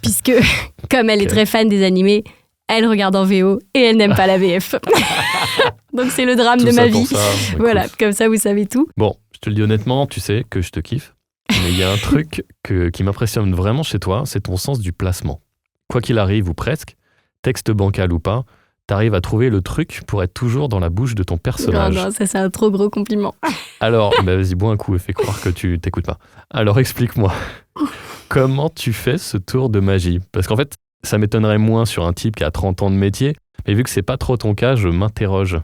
puisque comme elle est très fan des animés, elle regarde en VO et elle n'aime pas la VF. Donc c'est le drame de ma vie. Voilà, comme ça vous savez tout. Bon, je te le dis honnêtement, tu sais que je te kiffe, mais il y a un truc qui m'impressionne vraiment chez toi, c'est ton sens du placement. Quoi qu'il arrive, ou presque, texte bancal ou pas, t'arrives à trouver le truc pour être toujours dans la bouche de ton personnage. Non, ça c'est un trop gros compliment. Alors, vas-y, bois un coup et fais croire que tu t'écoutes pas. Alors explique-moi, comment tu fais ce tour de magie ? Parce qu'en fait, ça m'étonnerait moins sur un type qui a 30 ans de métier, mais vu que c'est pas trop ton cas, je m'interroge.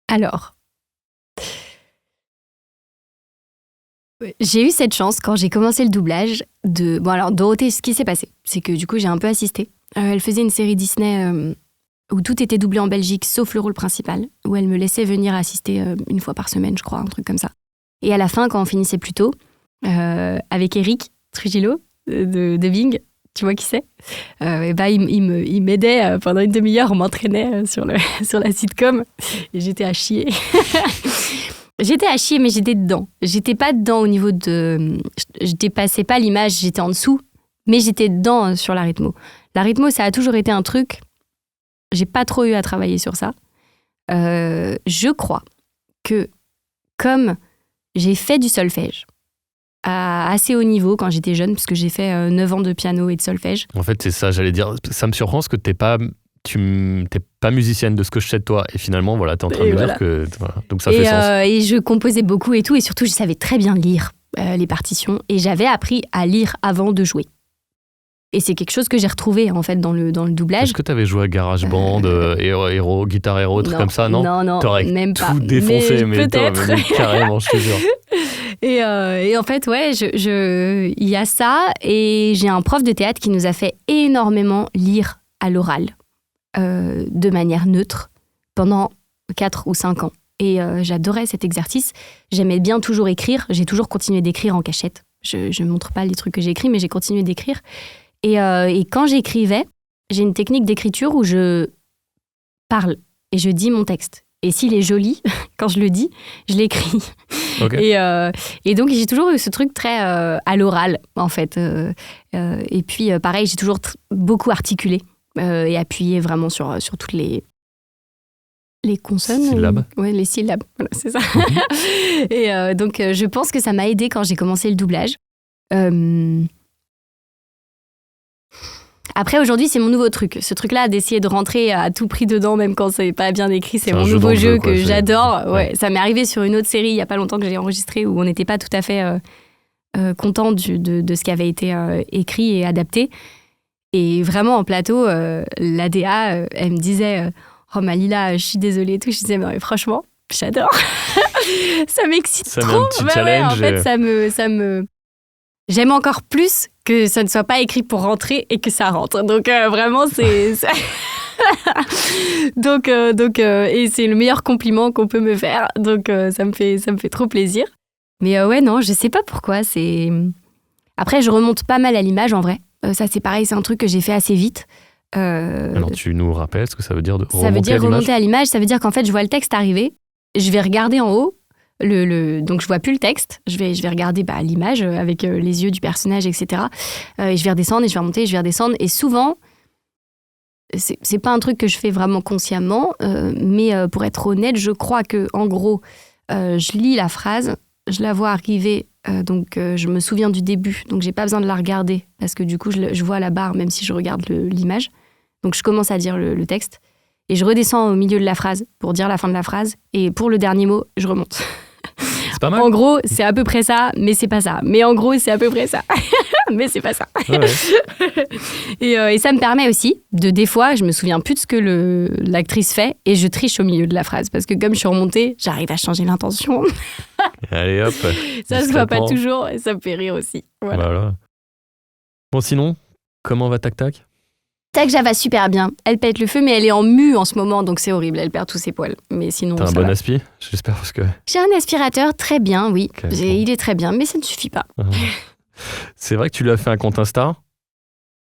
Alors, j'ai eu cette chance quand j'ai commencé le doublage de... Bon alors, Dorothée, ce qui s'est passé, c'est que du coup, j'ai un peu assisté. Elle faisait une série Disney où tout était doublé en Belgique, sauf le rôle principal, où elle me laissait venir assister une fois par semaine, je crois, un truc comme ça. Et à la fin, quand on finissait plus tôt, avec Eric Trujillo de Bing, tu vois qui c'est, il m'aidait pendant une demi-heure, on m'entraînait sur la sitcom, et j'étais à chier. J'étais à chier, mais j'étais dedans. J'étais pas dedans au niveau de... Je dépassais pas l'image, j'étais en dessous, mais j'étais dedans sur la rythmo. La rythmo, ça a toujours été un truc... J'ai pas trop eu à travailler sur ça. Je crois que comme j'ai fait du solfège à assez haut niveau quand j'étais jeune, parce que j'ai fait 9 ans de piano et de solfège. En fait, c'est ça, j'allais dire. Ça me surprend parce que t'es pas musicienne de ce que je sais de toi. Et finalement, voilà, t'es en train de me dire que... Voilà. Donc ça fait sens. Et je composais beaucoup et tout. Et surtout, je savais très bien lire les partitions. Et j'avais appris à lire avant de jouer. Et c'est quelque chose que j'ai retrouvé en fait dans le doublage. Est-ce que tu avais joué à GarageBand, Guitar Hero, trucs comme ça, non? Non, t'aurais même tout pas. défoncé, mais peut-être. Carrément, je te jure. Et en fait, ouais, il y a ça. Et j'ai un prof de théâtre qui nous a fait énormément lire à l'oral, de manière neutre, pendant 4 ou 5 ans. Et j'adorais cet exercice. J'aimais bien toujours écrire. J'ai toujours continué d'écrire en cachette. Je ne montre pas les trucs que j'ai écrits, mais j'ai continué d'écrire. Et quand j'écrivais, j'ai une technique d'écriture où je parle et je dis mon texte. Et s'il est joli, quand je le dis, je l'écris. Okay. Et donc, j'ai toujours eu ce truc très à l'oral, en fait. Et puis, pareil, j'ai toujours beaucoup articulé et appuyé vraiment sur toutes les consonnes. Syllabes. Ouais, les syllabes, voilà, c'est ça. Et donc, je pense que ça m'a aidée quand j'ai commencé le doublage. Après, aujourd'hui, c'est mon nouveau truc. Ce truc-là, d'essayer de rentrer à tout prix dedans, même quand c'est pas bien écrit, c'est mon nouveau jeu que j'adore. Ouais, ça m'est arrivé sur une autre série il y a pas longtemps que j'ai enregistrée où on n'était pas tout à fait content de ce qui avait été écrit et adapté. Et vraiment, en plateau, l'ADA, elle me disait oh, Malila, je suis désolée et tout. Je disais mais franchement, j'adore. Ça m'excite ça trop. Met un petit challenge. Ouais, en fait, ça me... J'aime encore plus que ça ne soit pas écrit pour rentrer et que ça rentre. Donc vraiment, c'est... donc, et c'est le meilleur compliment qu'on peut me faire. Donc ça me fait trop plaisir. Mais ouais, non, je sais pas pourquoi. Après, je remonte pas mal à l'image en vrai. Ça, c'est pareil, c'est un truc que j'ai fait assez vite. Alors, tu nous rappelles ce que ça veut dire de remonter à l'image ? Ça veut dire remonter à l'image, ça veut dire qu'en fait, je vois le texte arriver, je vais regarder en haut, donc je vois plus le texte, je vais regarder l'image avec les yeux du personnage, etc. Et je vais redescendre, et je vais remonter, et je vais redescendre. Et souvent, c'est pas un truc que je fais vraiment consciemment, mais pour être honnête, je crois que en gros, je lis la phrase, je la vois arriver, donc je me souviens du début, donc j'ai pas besoin de la regarder, parce que du coup, je vois la barre, même si je regarde l'image. Donc je commence à dire le texte, et je redescends au milieu de la phrase pour dire la fin de la phrase, et pour le dernier mot, je remonte. C'est pas mal. En gros, c'est à peu près ça, mais c'est pas ça. Mais en gros, c'est à peu près ça. Mais c'est pas ça. Ouais. Et ça me permet aussi des fois, je me souviens plus de ce que l'actrice fait et je triche au milieu de la phrase. Parce que comme je suis remontée, j'arrive à changer l'intention. Allez hop. Ça se voit pas toujours et ça me fait rire aussi. Voilà. Bon, sinon, comment va Tac Tac ? TagJa va super bien. Elle pète le feu, mais elle est en mue en ce moment, donc c'est horrible. Elle perd tous ses poils. Mais sinon, t'as un bon aspi, j'espère, parce que... J'ai un aspirateur très bien, oui. Okay, il est très bien, mais ça ne suffit pas. C'est vrai que tu lui as fait un compte Insta ?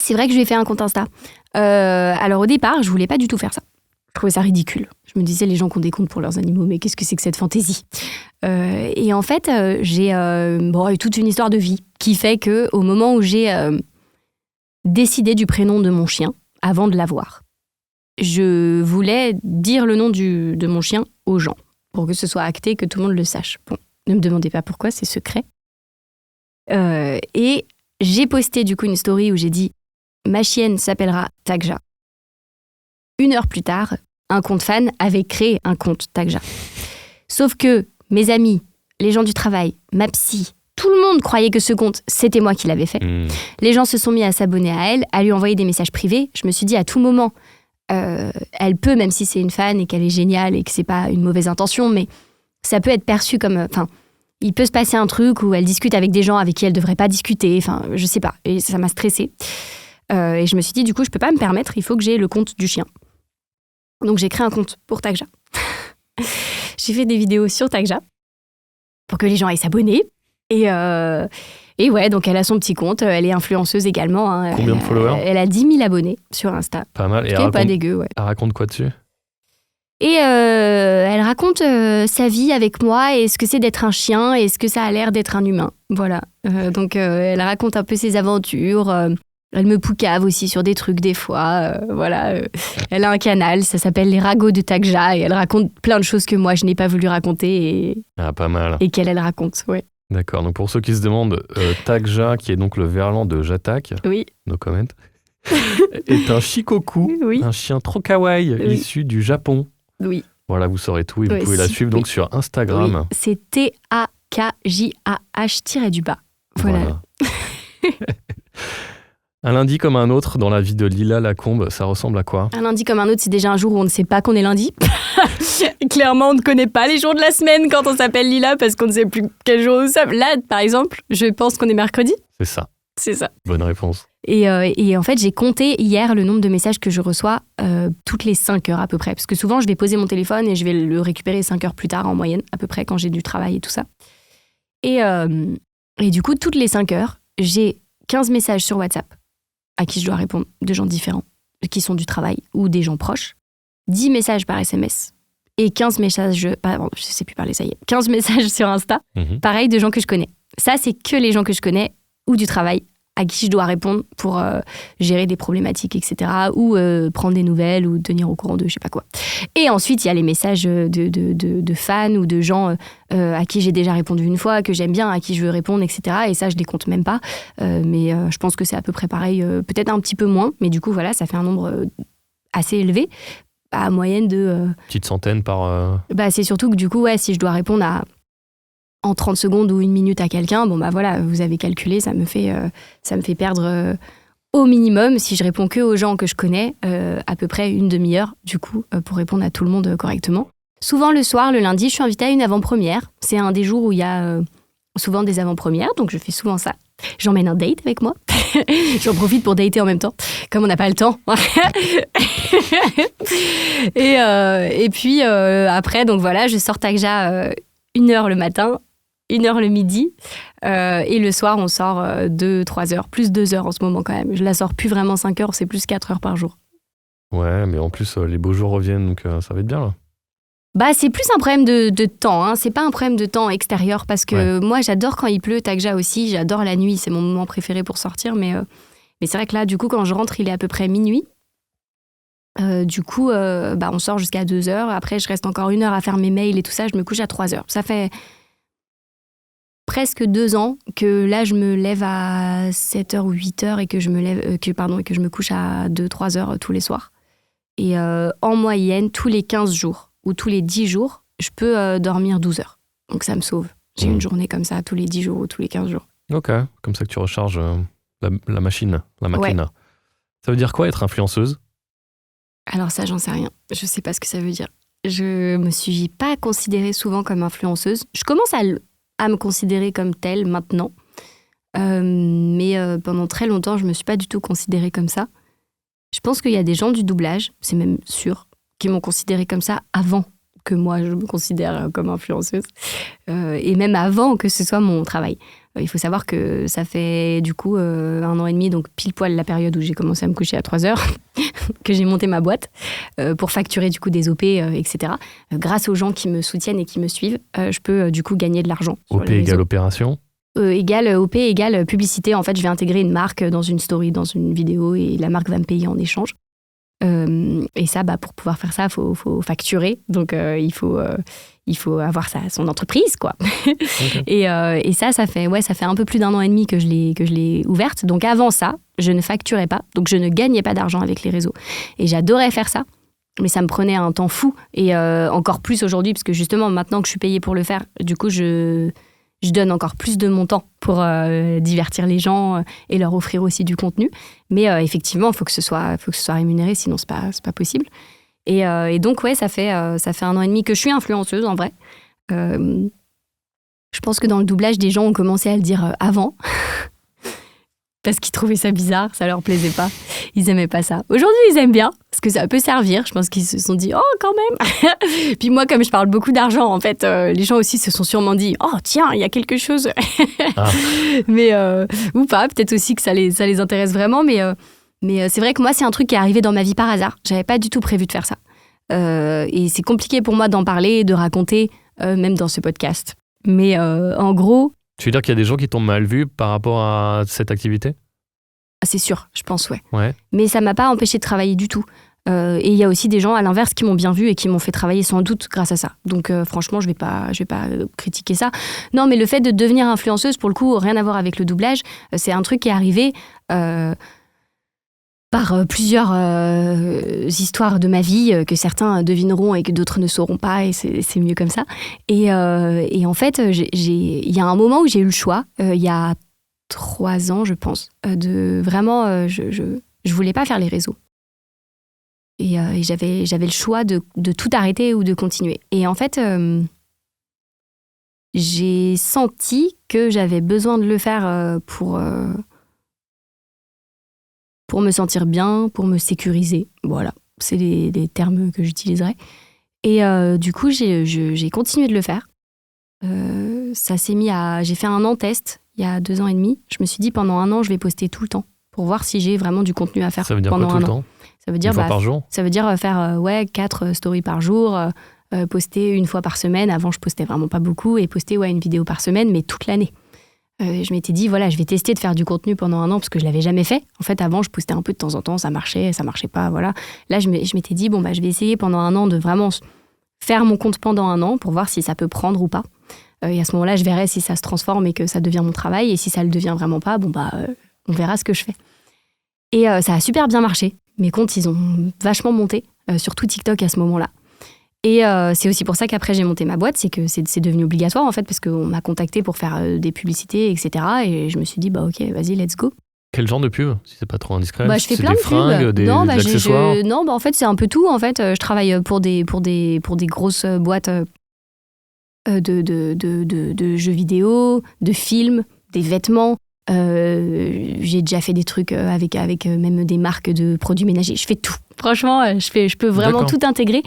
C'est vrai que je lui ai fait un compte Insta. Alors au départ, je voulais pas du tout faire ça. Je trouvais ça ridicule. Je me disais, les gens qui ont des comptes pour leurs animaux, mais qu'est-ce que c'est que cette fantaisie ? Et en fait, j'ai eu toute une histoire de vie qui fait qu'au moment où j'ai décidé du prénom de mon chien, avant de l'avoir, je voulais dire le nom de mon chien aux gens, pour que ce soit acté, que tout le monde le sache. Bon, ne me demandez pas pourquoi, c'est secret. Et j'ai posté du coup une story où j'ai dit « Ma chienne s'appellera TagJa ». 1 heure plus tard, un compte fan avait créé un compte TagJa. Sauf que mes amis, les gens du travail, ma psy, tout le monde croyait que ce compte, c'était moi qui l'avais fait. Les gens se sont mis à s'abonner à elle, à lui envoyer des messages privés. Je me suis dit, à tout moment, elle peut, même si c'est une fan et qu'elle est géniale et que c'est pas une mauvaise intention, mais ça peut être perçu comme... il peut se passer un truc où elle discute avec des gens avec qui elle devrait pas discuter. Je sais pas. Et ça m'a stressée. Et je me suis dit, du coup, je peux pas me permettre, il faut que j'ai le compte du chien. Donc, j'ai créé un compte pour TagJa. J'ai fait des vidéos sur TagJa pour que les gens aillent s'abonner. Et ouais, donc elle a son petit compte, elle est influenceuse également. Hein. Combien de followers ? Elle a 10 000 abonnés sur Insta. Pas mal. Et pas dégueu, ouais. Elle raconte quoi dessus ? Et elle raconte sa vie avec moi et ce que c'est d'être un chien et ce que ça a l'air d'être un humain. Voilà. Donc elle raconte un peu ses aventures. Elle me poucave aussi sur des trucs des fois. Voilà. Elle a un canal, ça s'appelle Les Ragots de TagJa et elle raconte plein de choses que moi je n'ai pas voulu raconter pas mal. Et qu'elle raconte, ouais. D'accord, donc pour ceux qui se demandent, TagJa, qui est donc le verlan de J'attaque, oui. No comment, est un shikoku, oui. un chien trop kawaii, oui. Issu du Japon. Oui. Voilà, vous saurez tout et vous pouvez la suivre donc sur Instagram. Oui. C'est TAKJAH-du-bas. Voilà. Un lundi comme un autre dans la vie de Lila Lacombe, ça ressemble à quoi ? Un lundi comme un autre, c'est déjà un jour où on ne sait pas qu'on est lundi. Clairement, on ne connaît pas les jours de la semaine quand on s'appelle Lila parce qu'on ne sait plus quel jour nous sommes. Là, par exemple, je pense qu'on est mercredi. C'est ça. C'est ça. Bonne réponse. Et en fait, j'ai compté hier le nombre de messages que je reçois toutes les 5 heures à peu près. Parce que souvent, je vais poser mon téléphone et je vais le récupérer 5 heures plus tard en moyenne, à peu près, quand j'ai du travail et tout ça. Et du coup, toutes les 5 heures, j'ai 15 messages sur WhatsApp à qui je dois répondre, de gens différents, qui sont du travail ou des gens proches. 10 messages par SMS et 15 messages, je sais plus parler, ça y est, 15 messages sur Insta, pareil, de gens que je connais. Ça, c'est que les gens que je connais ou du travail à qui je dois répondre pour gérer des problématiques, etc. Ou prendre des nouvelles ou tenir au courant de je sais pas quoi. Et ensuite, il y a les messages de fans ou de gens à qui j'ai déjà répondu une fois, que j'aime bien, à qui je veux répondre, etc. Et ça, je les compte même pas. Mais je pense que c'est à peu près pareil, peut-être un petit peu moins. Mais du coup, voilà, ça fait un nombre assez élevé, à moyenne de... Petite centaine par... c'est surtout que du coup, si je dois répondre en 30 secondes ou une minute à quelqu'un, voilà, vous avez calculé, ça me fait perdre au minimum, si je réponds que aux gens que je connais, à peu près une demi-heure, du coup, pour répondre à tout le monde correctement. Souvent le soir, le lundi, je suis invitée à une avant-première. C'est un des jours où il y a souvent des avant-premières, donc je fais souvent ça. J'emmène un date avec moi. J'en profite pour dater en même temps, comme on n'a pas le temps. et puis après, donc voilà, je sors Takja 1h le matin, 1h le midi, et le soir, on sort 2-3 heures, plus 2 heures en ce moment quand même. Je la sors plus vraiment 5 heures, c'est plus 4 heures par jour. Ouais, mais en plus, les beaux jours reviennent, donc ça va être bien là. C'est plus un problème de temps, hein. C'est pas un problème de temps extérieur, parce que moi, j'adore quand il pleut, Takja aussi, j'adore la nuit, c'est mon moment préféré pour sortir, mais c'est vrai que là, du coup, quand je rentre, il est à peu près minuit. Du coup, on sort jusqu'à 2 heures, après je reste encore 1 heure à faire mes mails et tout ça, je me couche à 3 heures. Ça fait presque 2 ans que là, je me lève à 7 heures ou 8 heures et que je me couche à 2-3 heures tous les soirs. Et en moyenne, tous les 15 jours ou tous les 10 jours, je peux dormir 12 heures. Donc ça me sauve. J'ai une journée comme ça tous les 10 jours ou tous les 15 jours. Ok, comme ça que tu recharges la machine, la machine. Ouais. Ça veut dire quoi être influenceuse ? Alors ça, j'en sais rien. Je sais pas ce que ça veut dire. Je me suis pas considérée souvent comme influenceuse. Je commence à me considérer comme telle maintenant. Mais pendant très longtemps, je me suis pas du tout considérée comme ça. Je pense qu'il y a des gens du doublage, c'est même sûr, qui m'ont considérée comme ça avant que moi, je me considère comme influenceuse. Et même avant que ce soit mon travail. Il faut savoir que ça fait du coup 1 an et demi, donc pile poil la période où j'ai commencé à me coucher à 3 heures, que j'ai monté ma boîte pour facturer du coup des OP, etc. Grâce aux gens qui me soutiennent et qui me suivent, je peux du coup gagner de l'argent. OP égale opération égale OP égale publicité. En fait, je vais intégrer une marque dans une story, dans une vidéo, et la marque va me payer en échange. Et ça, pour pouvoir faire ça, faut facturer. Donc, il faut avoir son entreprise, quoi. Okay. Et ça fait un peu plus d'1 an et demi que je l'ai ouverte. Donc, avant ça, je ne facturais pas. Donc, je ne gagnais pas d'argent avec les réseaux. Et j'adorais faire ça. Mais ça me prenait un temps fou. Et encore plus aujourd'hui, parce que justement, maintenant que je suis payée pour le faire, du coup, je donne encore plus de mon temps pour divertir les gens et leur offrir aussi du contenu. Mais effectivement, il faut que ce soit rémunéré, sinon c'est pas possible. Et donc, ça fait 1 an et demi que je suis influenceuse, en vrai. Je pense que dans le doublage, des gens ont commencé à le dire avant. Parce qu'ils trouvaient ça bizarre, ça leur plaisait pas. Ils aimaient pas ça. Aujourd'hui, ils aiment bien, parce que ça peut servir. Je pense qu'ils se sont dit « Oh, quand même !» Puis moi, comme je parle beaucoup d'argent, en fait, les gens aussi se sont sûrement dit « Oh, tiens, il y a quelque chose !» Mais, ou pas, peut-être aussi que ça les intéresse vraiment. Mais c'est vrai que moi, c'est un truc qui est arrivé dans ma vie par hasard. J'avais pas du tout prévu de faire ça. Et c'est compliqué pour moi d'en parler, de raconter, même dans ce podcast. Mais en gros... Tu veux dire qu'il y a des gens qui t'ont mal vu par rapport à cette activité ? C'est sûr, je pense, ouais. Mais ça m'a pas empêché de travailler du tout. Et il y a aussi des gens, à l'inverse, qui m'ont bien vu et qui m'ont fait travailler sans doute grâce à ça. Donc franchement, je vais pas critiquer ça. Non, mais le fait de devenir influenceuse, pour le coup, rien à voir avec le doublage, c'est un truc qui est arrivé... par plusieurs histoires de ma vie que certains devineront et que d'autres ne sauront pas, et c'est mieux comme ça. Et en fait, il y a un moment où j'ai eu le choix, il y a 3 ans, je pense, de vraiment... je voulais pas faire les réseaux. Et j'avais le choix de tout arrêter ou de continuer. Et en fait, j'ai senti que j'avais besoin de le faire pour me sentir bien, pour me sécuriser. Voilà, c'est les termes que j'utiliserai. Et du coup, j'ai continué de le faire. Ça s'est mis à... J'ai fait un an test il y a 2 ans et demi. Je me suis dit, pendant 1 an, je vais poster tout le temps pour voir si j'ai vraiment du contenu à faire pendant 1 an. Ça veut dire quoi, tout le temps ? Ça veut dire, 1 fois par jour ? Ça veut dire faire 4 stories par jour, poster 1 fois par semaine. Avant, je postais vraiment pas beaucoup, et poster une vidéo par semaine, mais toute l'année. Je m'étais dit, voilà, je vais tester de faire du contenu pendant 1 an parce que je l'avais jamais fait. En fait, avant, je postais un peu de temps en temps, ça marchait pas, voilà. Là, je m'étais dit, je vais essayer pendant 1 an de vraiment faire mon compte pendant 1 an pour voir si ça peut prendre ou pas. Et à ce moment-là, je verrai si ça se transforme et que ça devient mon travail. Et si ça le devient vraiment pas, on verra ce que je fais. Et ça a super bien marché. Mes comptes, ils ont vachement monté, surtout TikTok à ce moment-là. Et c'est aussi pour ça qu'après j'ai monté ma boîte, c'est que c'est devenu obligatoire en fait, parce qu'on m'a contacté pour faire des publicités, etc. Et je me suis dit, ok, vas-y, let's go. Quel genre de pub, si c'est pas trop indiscret? Je fais plein des de fringues, pubs. des accessoires? Non, en fait, c'est un peu tout. En fait, je travaille pour des grosses boîtes de jeux vidéo, de films, des vêtements. J'ai déjà fait des trucs avec même des marques de produits ménagers. Je fais tout. Franchement, je peux vraiment tout intégrer.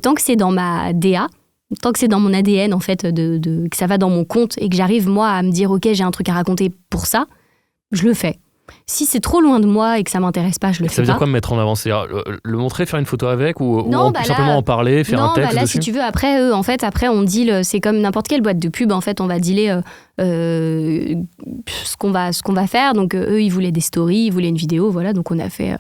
Tant que c'est dans ma DA, tant que c'est dans mon ADN, en fait, que ça va dans mon compte et que j'arrive, moi, à me dire, OK, j'ai un truc à raconter pour ça, je le fais. Si c'est trop loin de moi et que ça m'intéresse pas, je le fais pas. Ça veut dire quoi me mettre en avant? C'est le montrer, faire une photo avec ou simplement en parler, faire un texte là, dessus? Si tu veux, après, on deal, c'est comme n'importe quelle boîte de pub, en fait, on va dealer ce qu'on va faire. Donc, eux, ils voulaient des stories, ils voulaient une vidéo, voilà, donc on a fait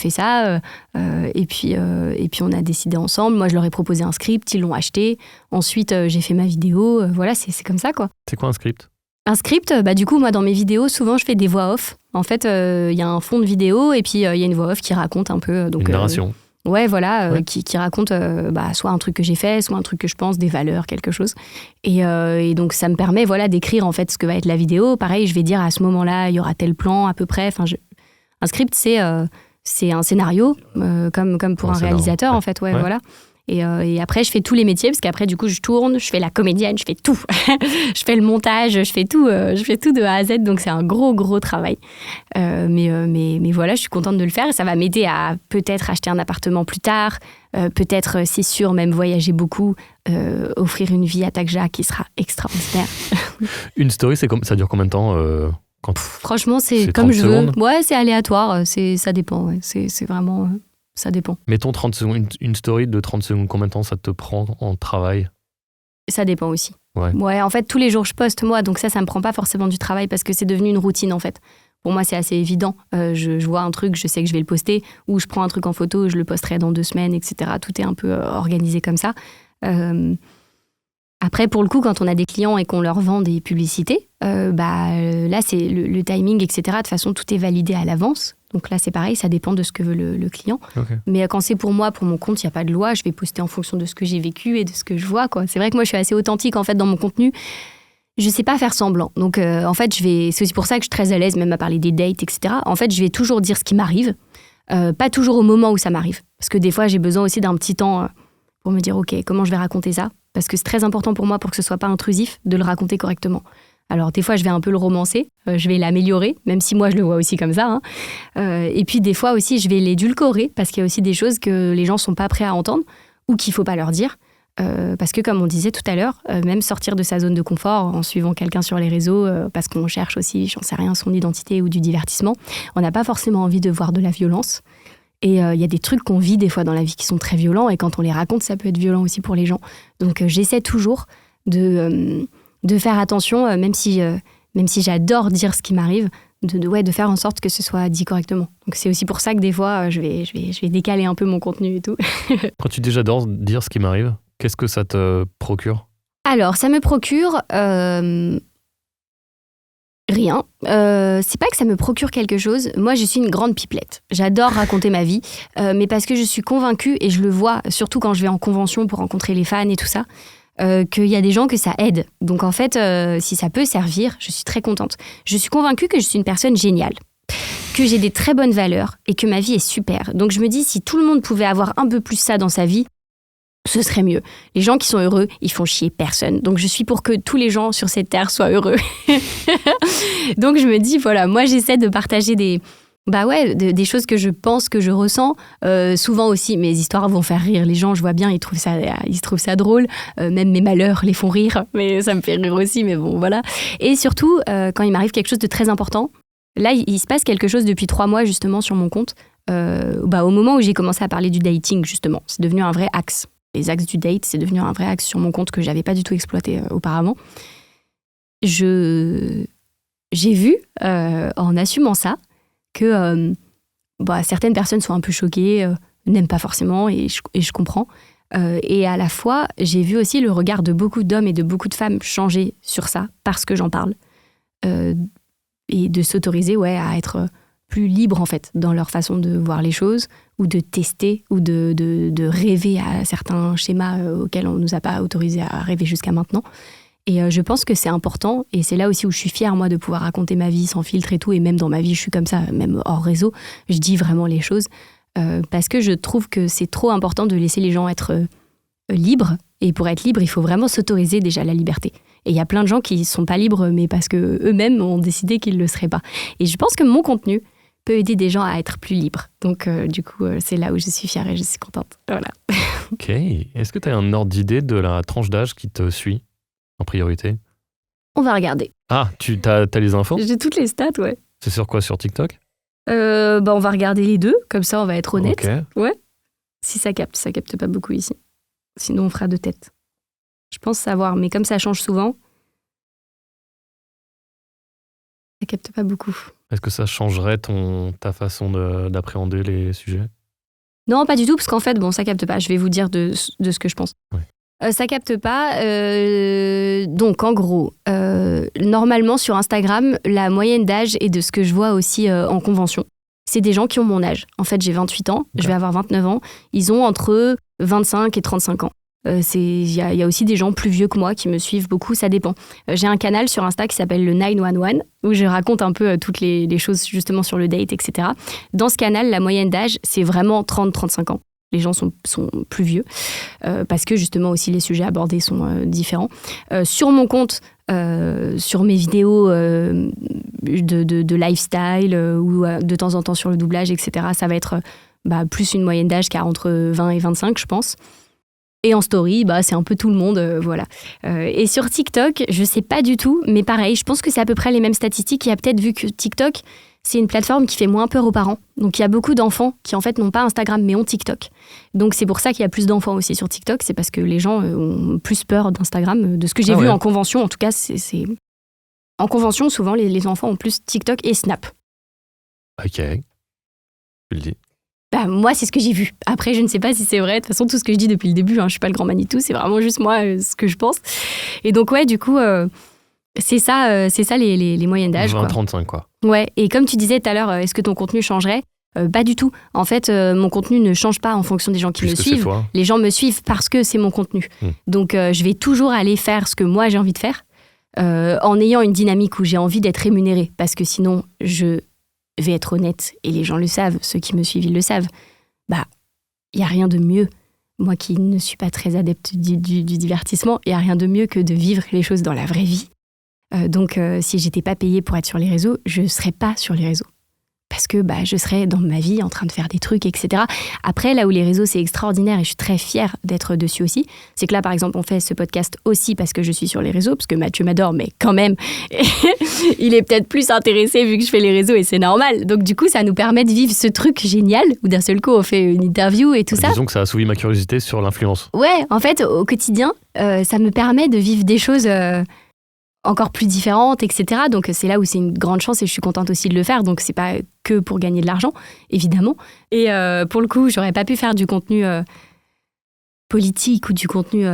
ça, et puis on a décidé ensemble. Moi, je leur ai proposé un script, ils l'ont acheté. Ensuite, j'ai fait ma vidéo, voilà, c'est comme ça, quoi. C'est quoi un script? Un script, du coup, moi, dans mes vidéos, souvent, je fais des voix off. En fait, il y a un fond de vidéo et puis il y a une voix off qui raconte un peu. Donc, une narration. Ouais, voilà, qui raconte soit un truc que j'ai fait, soit un truc que je pense, des valeurs, quelque chose. Et donc, ça me permet, voilà, d'écrire en fait ce que va être la vidéo. Pareil, je vais dire à ce moment-là, il y aura tel plan à peu près. Enfin, un script, c'est un scénario, comme pour un réalisateur, en fait, voilà. Et après, je fais tous les métiers, parce qu'après, du coup, je tourne, je fais la comédienne, je fais tout. Je fais le montage, je fais tout de A à Z, donc c'est un gros travail. Mais voilà, je suis contente de le faire et ça va m'aider à peut-être acheter un appartement plus tard, peut-être, c'est sûr, même voyager beaucoup, offrir une vie à Takja qui sera extraordinaire. Une story, ça dure combien de temps Franchement, c'est comme je veux. Ouais, c'est aléatoire, ça dépend, ouais. C'est vraiment... ça dépend. Mettons 30 secondes, une story de 30 secondes, combien de temps ça te prend en travail? Ça dépend aussi. Ouais, en fait, tous les jours, je poste, moi, donc ça me prend pas forcément du travail parce que c'est devenu une routine, en fait. Pour moi, c'est assez évident. Je vois un truc, je sais que je vais le poster, ou je prends un truc en photo, je le posterai dans 2 semaines, etc. Tout est un peu organisé comme ça. Après, pour le coup, quand on a des clients et qu'on leur vend des publicités, là, c'est le timing, etc. De toute façon, tout est validé à l'avance. Donc là, c'est pareil, ça dépend de ce que veut le client. Okay. Mais quand c'est pour moi, pour mon compte, il n'y a pas de loi. Je vais poster en fonction de ce que j'ai vécu et de ce que je vois, quoi. C'est vrai que moi, je suis assez authentique, en fait, dans mon contenu. Je ne sais pas faire semblant. Donc, en fait, c'est aussi pour ça que je suis très à l'aise, même à parler des dates, etc. En fait, je vais toujours dire ce qui m'arrive. Pas toujours au moment où ça m'arrive. Parce que des fois, j'ai besoin aussi d'un petit temps pour me dire, OK, comment je vais raconter ça? Parce que c'est très important pour moi, pour que ce ne soit pas intrusif, de le raconter correctement. Alors, des fois, je vais un peu le romancer, je vais l'améliorer, même si moi, je le vois aussi comme ça. Et puis, des fois aussi, je vais l'édulcorer, parce qu'il y a aussi des choses que les gens ne sont pas prêts à entendre ou qu'il ne faut pas leur dire. Parce que, comme on disait tout à l'heure, même sortir de sa zone de confort en suivant quelqu'un sur les réseaux, parce qu'on cherche aussi, j'en sais rien, son identité ou du divertissement, on n'a pas forcément envie de voir de la violence. Et il y a des trucs qu'on vit des fois dans la vie qui sont très violents, et quand on les raconte, ça peut être violent aussi pour les gens. Donc, j'essaie toujours de faire attention, même si j'adore dire ce qui m'arrive, de faire en sorte que ce soit dit correctement. Donc c'est aussi pour ça que des fois, je vais décaler un peu mon contenu et tout. Quand tu dis j'adore dire ce qui m'arrive, qu'est-ce que ça te procure? Alors, ça me procure... rien. C'est pas que ça me procure quelque chose. Moi, je suis une grande pipelette. J'adore raconter ma vie, mais parce que je suis convaincue, et je le vois, surtout quand je vais en convention pour rencontrer les fans et tout ça, qu'il y a des gens que ça aide. Donc en fait, si ça peut servir, je suis très contente. Je suis convaincue que je suis une personne géniale, que j'ai des très bonnes valeurs et que ma vie est super. Donc je me dis, si tout le monde pouvait avoir un peu plus ça dans sa vie, ce serait mieux. Les gens qui sont heureux, ils font chier personne. Donc je suis pour que tous les gens sur cette terre soient heureux. Donc je me dis, voilà, moi j'essaie de partager des choses que je pense, que je ressens. Souvent aussi, mes histoires vont faire rire les gens. Je vois bien, ils trouvent ça drôle. Même mes malheurs les font rire, mais ça me fait rire aussi. Mais bon, voilà. Et surtout, quand il m'arrive quelque chose de très important, là, il se passe quelque chose depuis 3 mois justement sur mon compte. Au moment où j'ai commencé à parler du dating, justement, c'est devenu un vrai axe. Les axes du date, c'est devenu un vrai axe sur mon compte que j'avais pas du tout exploité auparavant. j'ai vu, en assumant ça, que certaines personnes sont un peu choquées, n'aiment pas forcément, et je comprends. Et à la fois, j'ai vu aussi le regard de beaucoup d'hommes et de beaucoup de femmes changer sur ça, parce que j'en parle. Et de s'autoriser à être plus libres, en fait, dans leur façon de voir les choses, ou de tester, ou de rêver à certains schémas auxquels on ne nous a pas autorisés à rêver jusqu'à maintenant. Et je pense que c'est important, et c'est là aussi où je suis fière, moi, de pouvoir raconter ma vie sans filtre et tout, et même dans ma vie, je suis comme ça, même hors réseau, je dis vraiment les choses, parce que je trouve que c'est trop important de laisser les gens être libres, et pour être libre, il faut vraiment s'autoriser déjà la liberté. Et il y a plein de gens qui ne sont pas libres, mais parce qu'eux-mêmes ont décidé qu'ils ne le seraient pas. Et je pense que mon contenu peut aider des gens à être plus libres. Donc, du coup, c'est là où je suis fière et je suis contente. Voilà. Ok. Est-ce que tu as un ordre d'idée de la tranche d'âge qui te suit en priorité? On va regarder. Ah, t'as les infos? J'ai toutes les stats, ouais. C'est sur quoi? Sur TikTok? On va regarder les deux, comme ça on va être honnête. Ok. Ouais. Si ça capte pas beaucoup ici. Sinon on fera de tête. Je pense savoir, mais comme ça change souvent, ça capte pas beaucoup. Est-ce que ça changerait ta façon d'appréhender les sujets? Non, pas du tout, parce qu'en fait, ça capte pas. Je vais vous dire de ce que je pense. Ouais. Ça capte pas. Donc, en gros, normalement, sur Instagram, la moyenne d'âge, et de ce que je vois aussi en convention, c'est des gens qui ont mon âge. En fait, j'ai 28 ans, je vais avoir 29 ans. Ils ont entre 25 et 35 ans. Il y a aussi des gens plus vieux que moi qui me suivent beaucoup, ça dépend. J'ai un canal sur Insta qui s'appelle le 911, où je raconte un peu toutes les choses justement sur le date, etc. Dans ce canal, la moyenne d'âge, c'est vraiment 30-35 ans. Les gens sont plus vieux, parce que justement aussi les sujets abordés sont différents. Sur mon compte, sur mes vidéos de lifestyle, ou de temps en temps sur le doublage, etc., ça va être plus une moyenne d'âge qui a entre 20 et 25, je pense. Et en story, c'est un peu tout le monde, voilà. Et sur TikTok, je sais pas du tout, mais pareil, je pense que c'est à peu près les mêmes statistiques. Il y a peut-être, vu que TikTok, c'est une plateforme qui fait moins peur aux parents. Donc il y a beaucoup d'enfants qui en fait n'ont pas Instagram mais ont TikTok. Donc c'est pour ça qu'il y a plus d'enfants aussi sur TikTok, c'est parce que les gens ont plus peur d'Instagram. De ce que j'ai vu en convention, en tout cas, c'est... En convention, souvent, les enfants ont plus TikTok et Snap. Ok, tu le dis. Moi, c'est ce que j'ai vu. Après, je ne sais pas si c'est vrai. De toute façon, tout ce que je dis depuis le début, je ne suis pas le grand Manitou, c'est vraiment juste moi, ce que je pense. Et donc, du coup, c'est ça les moyennes d'âge. 20-35, quoi. Ouais, et comme tu disais tout à l'heure, est-ce que ton contenu changerait ? Pas du tout. En fait, mon contenu ne change pas en fonction des gens qui me suivent. Les gens me suivent parce que c'est mon contenu. Donc, je vais toujours aller faire ce que moi, j'ai envie de faire, en ayant une dynamique où j'ai envie d'être rémunérée. Parce que sinon, je vais être honnête, et les gens le savent, ceux qui me suivent, ils le savent, il n'y a rien de mieux. Moi qui ne suis pas très adepte du divertissement, il n'y a rien de mieux que de vivre les choses dans la vraie vie. Donc, si j'étais pas payée pour être sur les réseaux, je ne serais pas sur les réseaux. Parce que je serais dans ma vie en train de faire des trucs, etc. Après, là où les réseaux, c'est extraordinaire, et je suis très fière d'être dessus aussi, c'est que là, par exemple, on fait ce podcast aussi parce que je suis sur les réseaux, parce que Mathieu m'adore, mais quand même, il est peut-être plus intéressé vu que je fais les réseaux, et c'est normal. Donc du coup, ça nous permet de vivre ce truc génial, où d'un seul coup, on fait une interview et tout ça. Disons que ça a assouvi ma curiosité sur l'influence. Ouais, en fait, au quotidien, ça me permet de vivre des choses... encore plus différentes, etc. Donc c'est là où c'est une grande chance, et je suis contente aussi de le faire. Donc c'est pas que pour gagner de l'argent, évidemment. Et pour le coup, j'aurais pas pu faire du contenu politique ou du contenu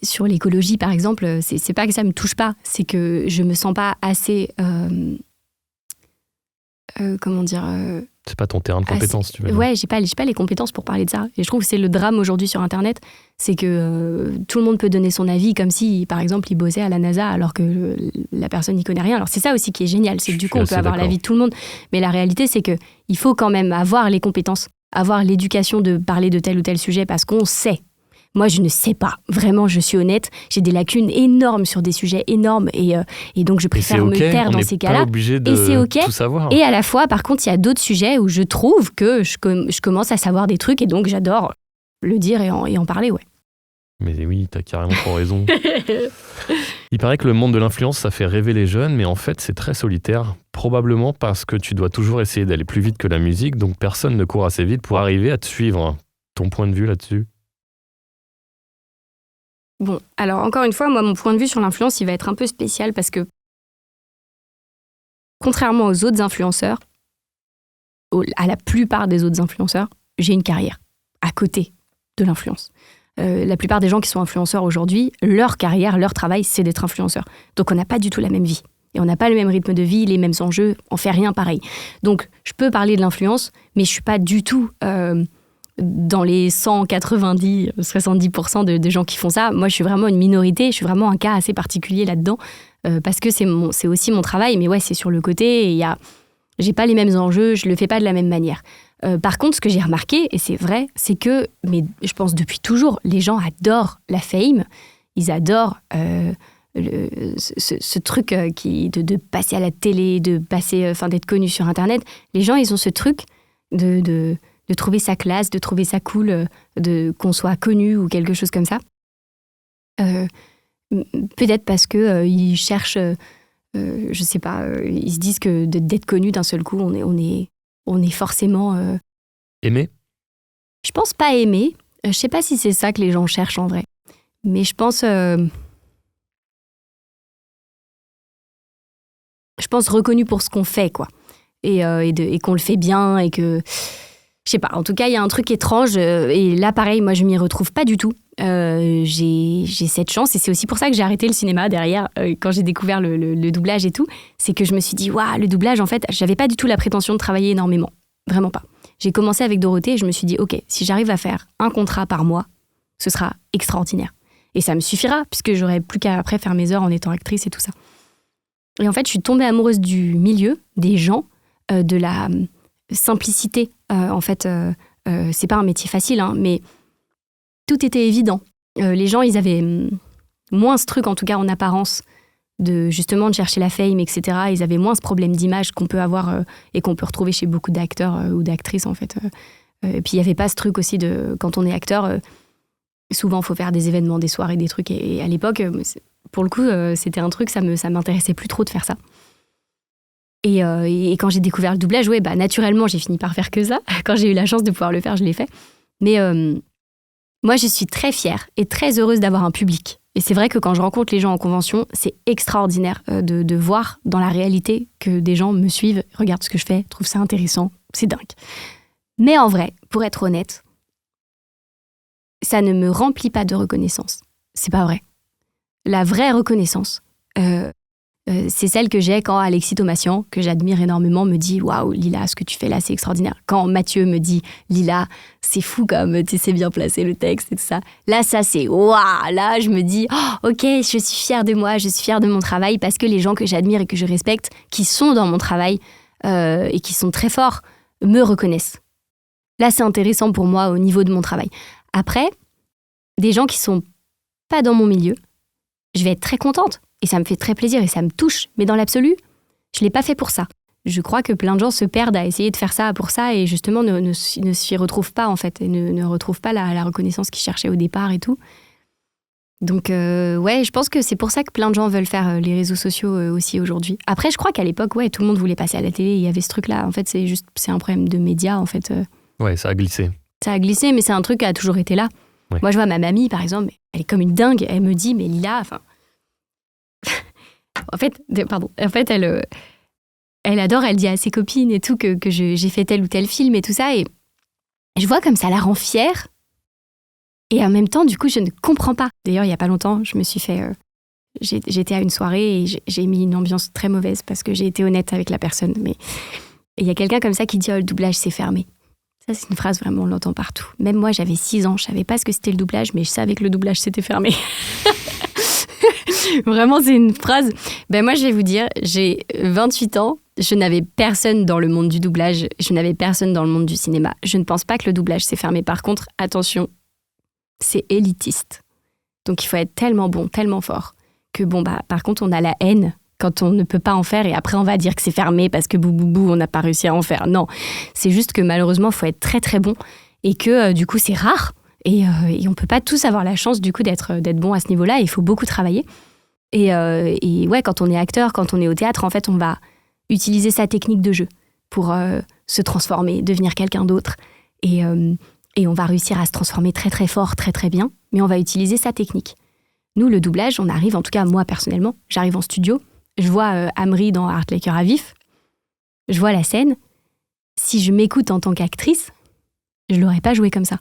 sur l'écologie, par exemple. C'est pas que ça me touche pas, c'est que je me sens pas assez... comment dire c'est pas ton terrain de compétence, tu veux dire. Ouais, j'ai pas les compétences pour parler de ça. Et je trouve que c'est le drame aujourd'hui sur Internet, c'est que tout le monde peut donner son avis, comme si, par exemple, il bossait à la NASA alors que la personne n'y connaît rien. Alors c'est ça aussi qui est génial, c'est que du coup on peut avoir l'avis de tout le monde. Mais la réalité, c'est que il faut quand même avoir les compétences, avoir l'éducation de parler de tel ou tel sujet, parce qu'on sait. Moi, je ne sais pas. Vraiment, je suis honnête. J'ai des lacunes énormes sur des sujets énormes, et donc je préfère me taire dans ces cas-là. On n'est pas obligé de tout savoir. Et à la fois, par contre, il y a d'autres sujets où je trouve que je commence à savoir des trucs, et donc j'adore le dire et en parler, ouais. Mais oui, t'as carrément trop raison. Il paraît que le monde de l'influence, ça fait rêver les jeunes, mais en fait, c'est très solitaire. Probablement parce que tu dois toujours essayer d'aller plus vite que la musique, donc personne ne court assez vite pour arriver à te suivre. Ton point de vue là-dessus ? Bon, alors encore une fois, moi, mon point de vue sur l'influence, il va être un peu spécial, parce que contrairement aux autres influenceurs, à la plupart des autres influenceurs, j'ai une carrière à côté de l'influence. La plupart des gens qui sont influenceurs aujourd'hui, leur carrière, leur travail, c'est d'être influenceur. Donc on n'a pas du tout la même vie. Et on n'a pas le même rythme de vie, les mêmes enjeux, on fait rien pareil. Donc je peux parler de l'influence, mais je suis pas du tout dans les 190, 70% de gens qui font ça. Moi, je suis vraiment une minorité, je suis vraiment un cas assez particulier là-dedans, parce que c'est aussi mon travail, mais ouais, c'est sur le côté, et j'ai pas les mêmes enjeux, je le fais pas de la même manière. Par contre, ce que j'ai remarqué, et c'est vrai, c'est que, mais je pense depuis toujours, les gens adorent la fame, ils adorent ce truc de passer à la télé, d'être connu sur Internet. Les gens, ils ont ce truc de trouver ça classe, de trouver ça cool, qu'on soit connu ou quelque chose comme ça. Peut-être parce qu'ils cherchent, je sais pas, ils se disent que d'être connu d'un seul coup, on est forcément... Aimé ? Je pense pas aimé. Je sais pas si c'est ça que les gens cherchent en vrai. Mais je pense reconnu pour ce qu'on fait, quoi. Et qu'on le fait bien et que... Je sais pas, en tout cas, il y a un truc étrange. Et là, pareil, moi, je m'y retrouve pas du tout. J'ai cette chance, et c'est aussi pour ça que j'ai arrêté le cinéma derrière, quand j'ai découvert le doublage et tout. C'est que je me suis dit, waouh, le doublage, en fait, j'avais pas du tout la prétention de travailler énormément. Vraiment pas. J'ai commencé avec Dorothée et je me suis dit, ok, si j'arrive à faire un contrat par mois, ce sera extraordinaire. Et ça me suffira, puisque j'aurai plus qu'à après faire mes heures en étant actrice et tout ça. Et en fait, je suis tombée amoureuse du milieu, des gens, de la simplicité. En fait, c'est pas un métier facile, hein, mais tout était évident. Les gens, ils avaient moins ce truc, en tout cas en apparence, de chercher la fame, etc. Ils avaient moins ce problème d'image qu'on peut avoir et qu'on peut retrouver chez beaucoup d'acteurs ou d'actrices, en fait. Et puis, il n'y avait pas ce truc aussi de... Quand on est acteur, souvent, il faut faire des événements, des soirées, des trucs. Et à l'époque, pour le coup, c'était un truc, ça m'intéressait plus trop de faire ça. Et quand j'ai découvert le doublage, ouais, naturellement, j'ai fini par faire que ça. Quand j'ai eu la chance de pouvoir le faire, je l'ai fait. Mais moi, je suis très fière et très heureuse d'avoir un public. Et c'est vrai que quand je rencontre les gens en convention, c'est extraordinaire de voir dans la réalité que des gens me suivent, regardent ce que je fais, trouvent ça intéressant. C'est dingue. Mais en vrai, pour être honnête, ça ne me remplit pas de reconnaissance. C'est pas vrai. La vraie reconnaissance, c'est celle que j'ai quand Alexis Thomasian, que j'admire énormément, me dit « Waouh, Lila, ce que tu fais là, c'est extraordinaire ». Quand Mathieu me dit « Lila, c'est fou comme tu sais bien placer le texte et tout ça ». Là, ça, c'est « Waouh ». Là, je me dis oh, « Ok, je suis fière de moi, je suis fière de mon travail » parce que les gens que j'admire et que je respecte, qui sont dans mon travail et qui sont très forts, me reconnaissent. Là, c'est intéressant pour moi au niveau de mon travail. Après, des gens qui sont pas dans mon milieu, je vais être très contente. Et ça me fait très plaisir et ça me touche. Mais dans l'absolu, je ne l'ai pas fait pour ça. Je crois que plein de gens se perdent à essayer de faire ça pour ça et justement ne s'y retrouvent pas en fait. Et ne retrouvent pas la reconnaissance qu'ils cherchaient au départ et tout. Donc ouais, je pense que c'est pour ça que plein de gens veulent faire les réseaux sociaux aussi aujourd'hui. Après, je crois qu'à l'époque, ouais, tout le monde voulait passer à la télé. Il y avait ce truc-là. En fait, c'est un problème de médias en fait. Ouais, ça a glissé. Ça a glissé, mais c'est un truc qui a toujours été là. Ouais. Moi, je vois ma mamie, par exemple, elle est comme une dingue. Elle me dit, mais Lila, enfin... En fait, elle adore, elle dit à ses copines et tout que j'ai fait tel ou tel film et tout ça. Et je vois comme ça la rend fière. Et en même temps, du coup, je ne comprends pas. D'ailleurs, il n'y a pas longtemps, je me suis fait... j'étais à une soirée et j'ai mis une ambiance très mauvaise parce que j'ai été honnête avec la personne. Mais il y a quelqu'un comme ça qui dit « Oh, le doublage, c'est fermé ». Ça, c'est une phrase, vraiment, on l'entend partout. Même moi, j'avais 6 ans, je ne savais pas ce que c'était le doublage, mais je savais que le doublage, c'était fermé. Vraiment, c'est une phrase. Ben moi, je vais vous dire, j'ai 28 ans, je n'avais personne dans le monde du doublage, je n'avais personne dans le monde du cinéma. Je ne pense pas que le doublage s'est fermé. Par contre, attention, c'est élitiste. Donc, il faut être tellement bon, tellement fort, que par contre, on a la haine quand on ne peut pas en faire et après, on va dire que c'est fermé parce que on n'a pas réussi à en faire. Non, c'est juste que malheureusement, il faut être très, très bon et que du coup, c'est rare. Et on ne peut pas tous avoir la chance du coup d'être bon à ce niveau-là. Il faut beaucoup travailler. Et ouais, quand on est acteur, quand on est au théâtre, en fait, on va utiliser sa technique de jeu pour se transformer, devenir quelqu'un d'autre. Et on va réussir à se transformer très, très fort, très, très bien. Mais on va utiliser sa technique. Nous, le doublage, on arrive, en tout cas, moi, personnellement, j'arrive en studio. Je vois Amri dans Art Laker à Vif. je vois la scène, si je m'écoute en tant qu'actrice, je l'aurais pas joué comme ça.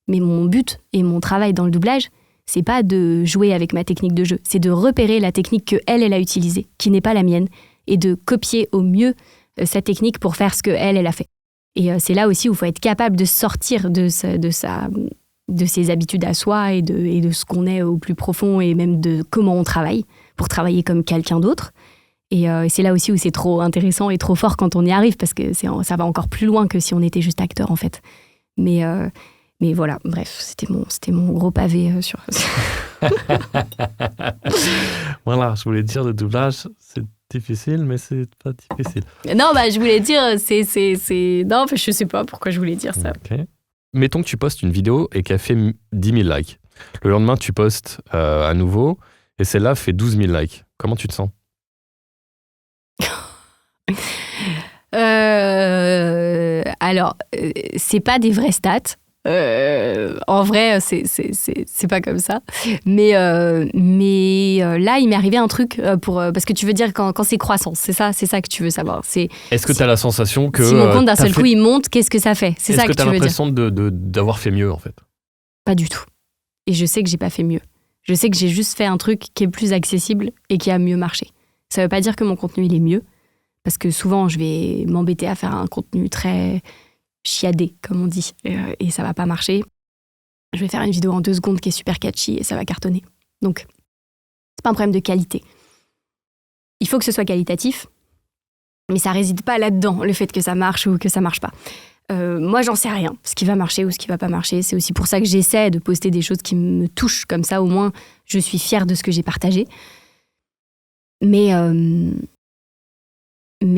Mais mon but et mon travail dans le doublage, c'est pas de jouer avec ma technique de jeu, c'est de repérer la technique que elle a utilisée, qui n'est pas la mienne, et de copier au mieux sa technique pour faire ce que elle a fait. Et c'est là aussi où il faut être capable de sortir de ses habitudes à soi et de ce qu'on est au plus profond et même de comment on travaille pour travailler comme quelqu'un d'autre. Et c'est là aussi où c'est trop intéressant et trop fort quand on y arrive parce que ça va encore plus loin que si on était juste acteur en fait. Mais voilà, bref, c'était mon gros pavé sur... Voilà, je voulais dire le doublage, c'est difficile, mais c'est pas difficile. Non, je voulais dire, Non, je sais pas pourquoi je voulais dire ça. Okay. Mettons que tu postes une vidéo et qu'elle fait 10 000 likes. Le lendemain, tu postes à nouveau et celle-là fait 12 000 likes. Comment tu te sens ? Alors, c'est pas des vraies stats. En vrai, c'est pas comme ça. Mais là, il m'est arrivé un truc parce que tu veux dire quand c'est croissant, c'est ça que tu veux savoir. Est-ce que tu as la sensation que si mon compte d'un seul coup il monte, qu'est-ce que ça fait ? C'est ça que tu veux dire. Est-ce que tu as l'impression d'avoir fait mieux en fait ? Pas du tout. Et je sais que j'ai pas fait mieux. Je sais que j'ai juste fait un truc qui est plus accessible et qui a mieux marché. Ça veut pas dire que mon contenu il est mieux, parce que souvent je vais m'embêter à faire un contenu très chiadé, comme on dit, et ça va pas marcher. Je vais faire une vidéo en 2 secondes qui est super catchy et ça va cartonner. Donc, c'est pas un problème de qualité. Il faut que ce soit qualitatif, mais ça réside pas là-dedans, le fait que ça marche ou que ça marche pas. Moi, j'en sais rien, ce qui va marcher ou ce qui va pas marcher. C'est aussi pour ça que j'essaie de poster des choses qui me touchent, comme ça, au moins, je suis fière de ce que j'ai partagé. Mais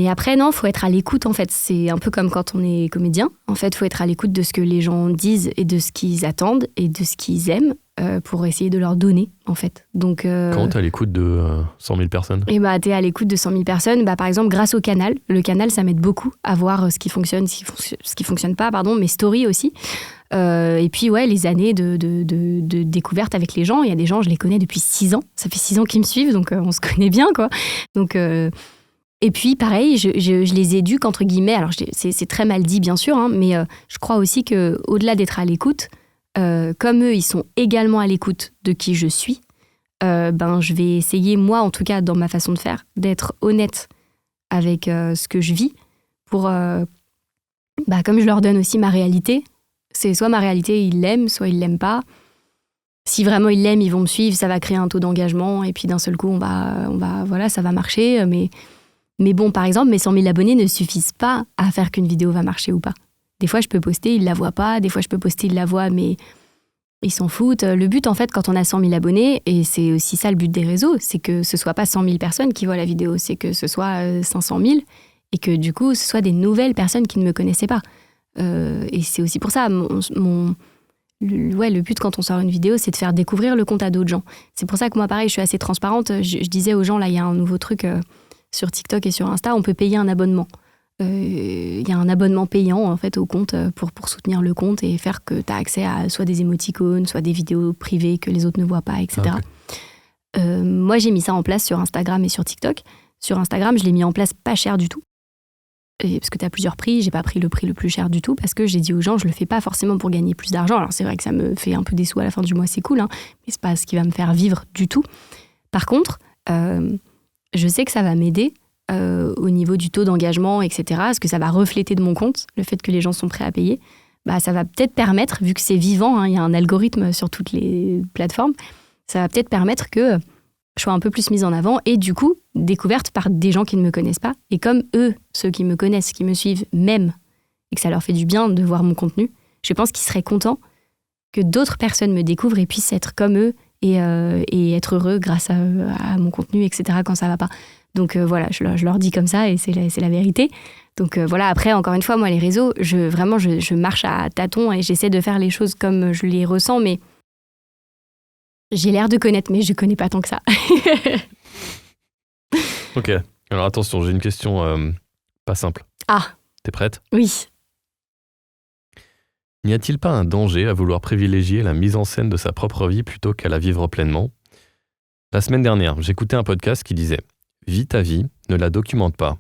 après, non, faut être à l'écoute, en fait. C'est un peu comme quand on est comédien. En fait, faut être à l'écoute de ce que les gens disent et de ce qu'ils attendent et de ce qu'ils aiment pour essayer de leur donner, en fait. Donc, quand t'es à l'écoute de 100 000 personnes ? Et t'es à l'écoute de 100 000 personnes, par exemple, grâce au canal. Le canal, ça m'aide beaucoup à voir ce qui fonctionne, ce qui fonctionne pas, mes stories aussi. Et puis, ouais, les années de découverte avec les gens. Il y a des gens, je les connais depuis 6 ans. Ça fait 6 ans qu'ils me suivent, donc on se connaît bien, quoi. Donc... Et puis, pareil, je les éduque, entre guillemets. Alors, c'est très mal dit, bien sûr, hein, mais je crois aussi qu'au-delà d'être à l'écoute, comme eux, ils sont également à l'écoute de qui je suis, je vais essayer, moi, en tout cas, dans ma façon de faire, d'être honnête avec ce que je vis pour, comme je leur donne aussi ma réalité, c'est soit ma réalité, ils l'aiment, soit ils l'aiment pas. Si vraiment ils l'aiment, ils vont me suivre, ça va créer un taux d'engagement, et puis d'un seul coup, on va voilà, ça va marcher, mais bon, par exemple, mes 100 000 abonnés ne suffisent pas à faire qu'une vidéo va marcher ou pas. Des fois, je peux poster, ils la voient pas. Des fois, je peux poster, ils la voient, mais ils s'en foutent. Le but, en fait, quand on a 100 000 abonnés, et c'est aussi ça le but des réseaux, c'est que ce soit pas 100 000 personnes qui voient la vidéo, c'est que ce soit 500 000 et que du coup, ce soit des nouvelles personnes qui ne me connaissaient pas. Et c'est aussi pour ça, le but quand on sort une vidéo, c'est de faire découvrir le compte à d'autres gens. C'est pour ça que moi, pareil, je suis assez transparente. Je disais aux gens, là, il y a un nouveau truc... sur TikTok et sur Insta, on peut payer un abonnement. Il y a un abonnement payant en fait au compte pour soutenir le compte et faire que tu as accès à soit des émoticônes, soit des vidéos privées que les autres ne voient pas, etc. Okay. Moi, j'ai mis ça en place sur Instagram et sur TikTok. Sur Instagram, je l'ai mis en place pas cher du tout. Parce que tu as plusieurs prix, j'ai pas pris le prix le plus cher du tout parce que j'ai dit aux gens, je le fais pas forcément pour gagner plus d'argent. Alors c'est vrai que ça me fait un peu des sous à la fin du mois, c'est cool, hein, mais c'est pas ce qui va me faire vivre du tout. Par contre, je sais que ça va m'aider au niveau du taux d'engagement, etc. Parce que ça va refléter de mon compte, le fait que les gens sont prêts à payer. Ça va peut-être permettre, vu que c'est vivant, hein, y a un algorithme sur toutes les plateformes, ça va peut-être permettre que je sois un peu plus mise en avant et du coup, découverte par des gens qui ne me connaissent pas. Et comme eux, ceux qui me connaissent, qui me suivent, m'aiment et que ça leur fait du bien de voir mon contenu, je pense qu'ils seraient contents que d'autres personnes me découvrent et puissent être comme eux et être heureux grâce à mon contenu, etc. quand ça va pas. Donc voilà, je leur dis comme ça et c'est la vérité. Donc voilà, après, encore une fois, moi, les réseaux, je marche à tâtons et j'essaie de faire les choses comme je les ressens, mais j'ai l'air de connaître, mais je connais pas tant que ça. Ok, alors attention, j'ai une question pas simple. Ah. T'es prête ? Oui. N'y a-t-il pas un danger à vouloir privilégier la mise en scène de sa propre vie plutôt qu'à la vivre pleinement ? La semaine dernière, j'écoutais un podcast qui disait « Vis ta vie, ne la documente pas.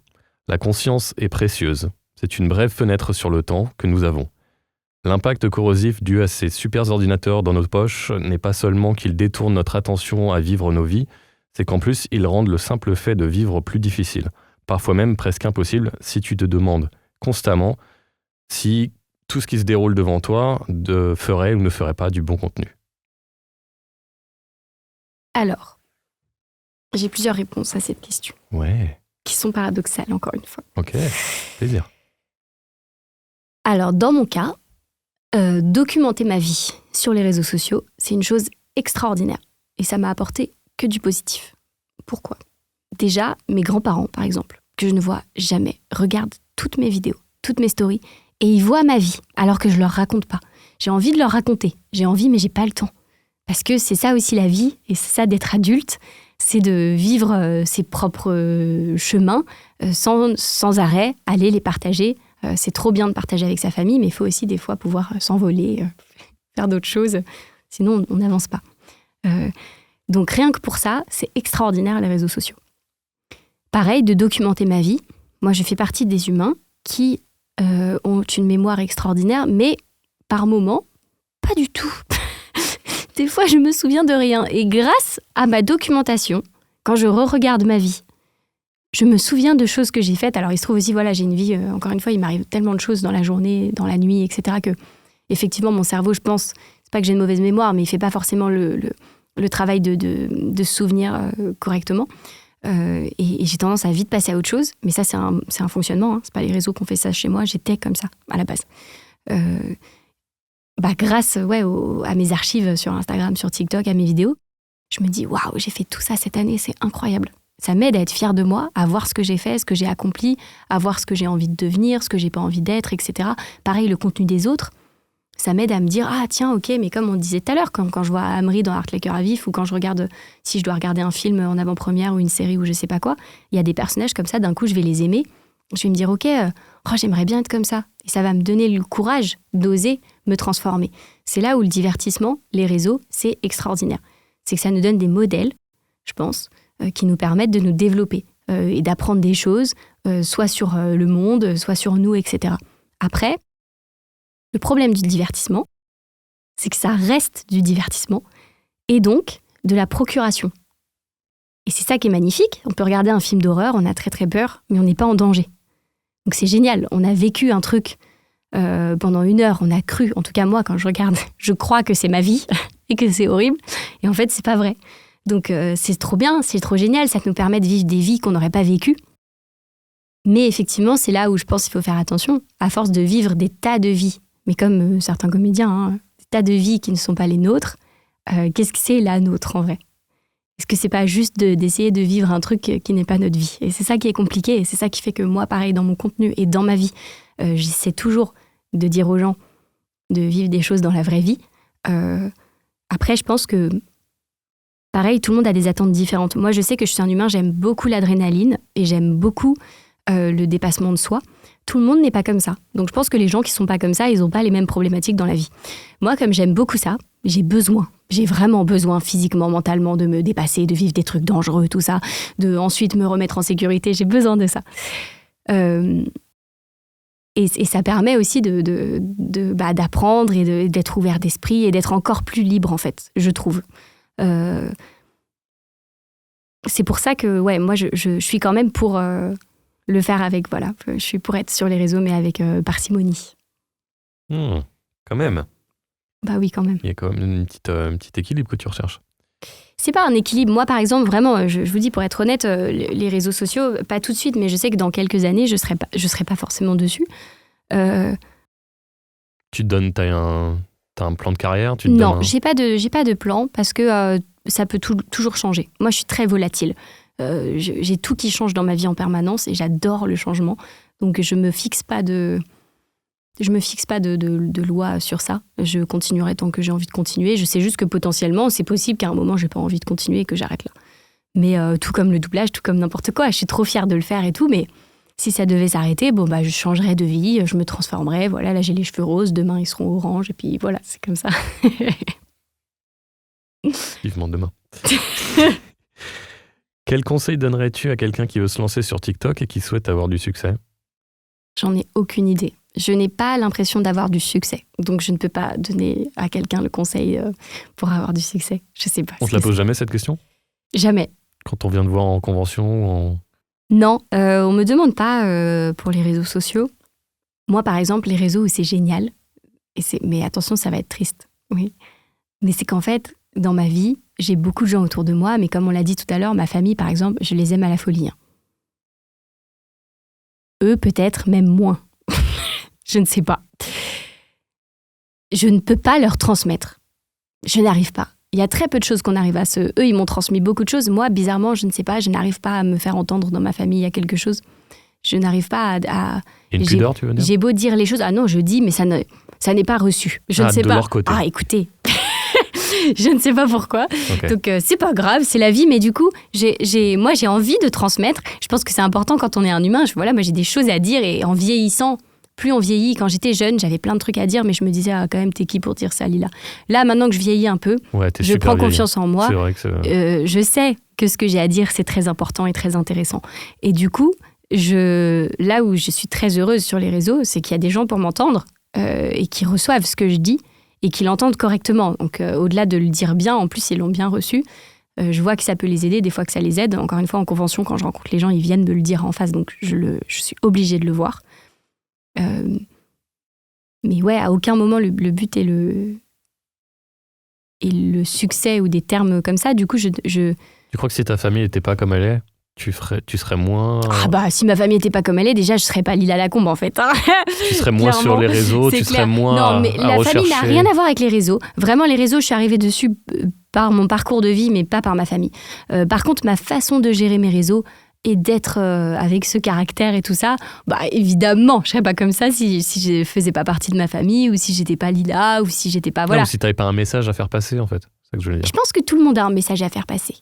La conscience est précieuse. C'est une brève fenêtre sur le temps que nous avons. L'impact corrosif dû à ces super ordinateurs dans nos poches n'est pas seulement qu'ils détournent notre attention à vivre nos vies, c'est qu'en plus, ils rendent le simple fait de vivre plus difficile, parfois même presque impossible si tu te demandes constamment si tout ce qui se déroule devant toi ferait ou ne ferait pas du bon contenu. Alors, j'ai plusieurs réponses à cette question. Ouais. Qui sont paradoxales, encore une fois. Ok, plaisir. Alors, dans mon cas, documenter ma vie sur les réseaux sociaux, c'est une chose extraordinaire. Et ça m'a apporté que du positif. Pourquoi ? Déjà, mes grands-parents, par exemple, que je ne vois jamais, regardent toutes mes vidéos, toutes mes stories, et ils voient ma vie, alors que je leur raconte pas. J'ai envie de leur raconter. J'ai envie, mais j'ai pas le temps. Parce que c'est ça aussi la vie, et c'est ça d'être adulte, c'est de vivre ses propres chemins sans arrêt, aller les partager. C'est trop bien de partager avec sa famille, mais il faut aussi des fois pouvoir s'envoler, faire d'autres choses, sinon on n'avance pas. Donc rien que pour ça, c'est extraordinaire les réseaux sociaux. Pareil, de documenter ma vie. Moi, je fais partie des humains qui ont une mémoire extraordinaire, mais par moments, pas du tout. Des fois, je me souviens de rien. Et grâce à ma documentation, quand je re-regarde ma vie, je me souviens de choses que j'ai faites. Alors, il se trouve aussi, voilà, j'ai une vie, encore une fois, il m'arrive tellement de choses dans la journée, dans la nuit, etc., que, effectivement, mon cerveau, je pense, c'est pas que j'ai une mauvaise mémoire, mais il fait pas forcément le travail de se souvenir correctement. Et j'ai tendance à vite passer à autre chose. Mais ça, c'est un fonctionnement. Hein. C'est pas les réseaux qui ont fait ça chez moi. J'étais comme ça, à la base. Grâce à mes archives sur Instagram, sur TikTok, à mes vidéos, je me dis, waouh, j'ai fait tout ça cette année, c'est incroyable. Ça m'aide à être fière de moi, à voir ce que j'ai fait, ce que j'ai accompli, à voir ce que j'ai envie de devenir, ce que j'ai pas envie d'être, etc. Pareil, le contenu des autres, ça m'aide à me dire, ah tiens, ok, mais comme on disait tout à l'heure, quand je vois Amri dans Art les cœurs à vif, ou quand je regarde, si je dois regarder un film en avant-première ou une série ou je sais pas quoi, il y a des personnages comme ça, d'un coup, je vais les aimer. Je vais me dire, ok, j'aimerais bien être comme ça. Et ça va me donner le courage d'oser me transformer. C'est là où le divertissement, les réseaux, c'est extraordinaire. C'est que ça nous donne des modèles, je pense, qui nous permettent de nous développer et d'apprendre des choses, soit sur le monde, soit sur nous, etc. Après, le problème du divertissement, c'est que ça reste du divertissement et donc de la procuration. Et c'est ça qui est magnifique. On peut regarder un film d'horreur, on a très très peur, mais on n'est pas en danger. Donc c'est génial. On a vécu un truc pendant 1 heure, on a cru, en tout cas moi quand je regarde, je crois que c'est ma vie et que c'est horrible. Et en fait, c'est pas vrai. Donc c'est trop bien, c'est trop génial, ça nous permet de vivre des vies qu'on n'aurait pas vécues. Mais effectivement, c'est là où je pense qu'il faut faire attention. À force de vivre des tas de vies, mais comme certains comédiens, des tas de vies qui ne sont pas les nôtres, qu'est-ce que c'est la nôtre en vrai ? Est-ce que c'est pas juste d'essayer de vivre un truc qui n'est pas notre vie ? Et c'est ça qui est compliqué, et c'est ça qui fait que moi, pareil, dans mon contenu et dans ma vie, j'essaie toujours de dire aux gens de vivre des choses dans la vraie vie. Après, je pense que, pareil, tout le monde a des attentes différentes. Moi, je sais que je suis un humain, j'aime beaucoup l'adrénaline, et j'aime beaucoup le dépassement de soi. Tout le monde n'est pas comme ça. Donc je pense que les gens qui sont pas comme ça, ils n'ont pas les mêmes problématiques dans la vie. Moi, comme j'aime beaucoup ça, j'ai vraiment besoin physiquement, mentalement de me dépasser, de vivre des trucs dangereux, tout ça, de ensuite me remettre en sécurité, j'ai besoin de ça. Et ça permet aussi d'apprendre et d'être ouvert d'esprit et d'être encore plus libre, en fait, je trouve. C'est pour ça que, moi, je suis quand même pour le faire avec, je suis pour être sur les réseaux, mais avec parcimonie. Quand même. Bah oui, quand même. Il y a quand même un petit équilibre que tu recherches. C'est pas un équilibre. Moi, par exemple, vraiment, je vous dis, pour être honnête, les réseaux sociaux, pas tout de suite, mais je sais que dans quelques années, je serai pas forcément dessus. Tu te donnes, t'as un plan de carrière ? Non, j'ai pas de plan parce que ça peut toujours changer. Moi, je suis très volatile. J'ai tout qui change dans ma vie en permanence et j'adore le changement. Donc, je me fixe pas de loi sur ça. Je continuerai tant que j'ai envie de continuer. Je sais juste que potentiellement, c'est possible qu'à un moment, j'ai pas envie de continuer et que j'arrête là. Mais tout comme le doublage, tout comme n'importe quoi, je suis trop fière de le faire et tout, mais si ça devait s'arrêter, je changerais de vie, je me transformerais. Voilà, là, j'ai les cheveux roses, demain, ils seront orange, et puis voilà, c'est comme ça. Vivement demain. Quel conseil donnerais-tu à quelqu'un qui veut se lancer sur TikTok et qui souhaite avoir du succès ? J'en ai aucune idée. Je n'ai pas l'impression d'avoir du succès. Donc, je ne peux pas donner à quelqu'un le conseil pour avoir du succès. Je sais pas. On te la pose jamais, cette question ? Jamais. Quand on vient te voir en convention ou en... Non, on me demande pas pour les réseaux sociaux. Moi, par exemple, les réseaux où c'est génial, mais attention, ça va être triste. Oui. Mais c'est qu'en fait, dans ma vie, j'ai beaucoup de gens autour de moi, mais comme on l'a dit tout à l'heure, ma famille, par exemple, je les aime à la folie. Eux, peut-être même moins. Je ne sais pas. Je ne peux pas leur transmettre. Je n'arrive pas. Il y a très peu de choses qu'on arrive à se... Eux, ils m'ont transmis beaucoup de choses. Moi, bizarrement, je ne sais pas, je n'arrive pas à me faire entendre dans ma famille, il y a quelque chose. Je n'arrive pas à... Une pudeur, tu veux dire ? J'ai beau dire les choses, ah non, je dis, mais ça n'est pas reçu. Je ne sais de pas. Leur côté. Ah, écoutez, je ne sais pas pourquoi. Okay. Donc, c'est pas grave, c'est la vie, mais du coup, moi, j'ai envie de transmettre. Je pense que c'est important quand on est un humain. Moi, j'ai des choses à dire et en vieillissant... Plus on vieillit, quand j'étais jeune, j'avais plein de trucs à dire, mais je me disais, quand même, t'es qui pour dire ça, Lila ? Là, maintenant que je vieillis un peu, je prends confiance en moi. C'est vrai que je sais que ce que j'ai à dire, c'est très important et très intéressant. Et du coup, là où je suis très heureuse sur les réseaux, c'est qu'il y a des gens pour m'entendre et qui reçoivent ce que je dis et qui l'entendent correctement. Donc, au-delà de le dire bien, en plus, ils l'ont bien reçu. Je vois que ça peut les aider, des fois que ça les aide. Encore une fois, en convention, quand je rencontre les gens, ils viennent de le dire en face, donc je suis obligée de le voir. Mais ouais, à aucun moment le but est le succès ou des termes comme ça. Du coup, Tu crois que si ta famille n'était pas comme elle est, tu serais moins... Ah bah, si ma famille n'était pas comme elle est, déjà, je serais pas Lila Lacombe, en fait. Hein. Tu serais moins sur les réseaux, tu serais moins Non, mais la rechercher. famille n'a rien à voir avec les réseaux. Vraiment, les réseaux, je suis arrivée dessus par mon parcours de vie, mais pas par ma famille. Par contre, ma façon de gérer mes réseaux et d'être avec ce caractère et tout ça, bah évidemment, je serais pas comme ça si je faisais pas partie de ma famille ou si j'étais pas Lila ou si j'étais pas... Voilà. Non, ou si t'avais pas un message à faire passer, en fait. C'est ça que je veux dire. Je pense que tout le monde a un message à faire passer.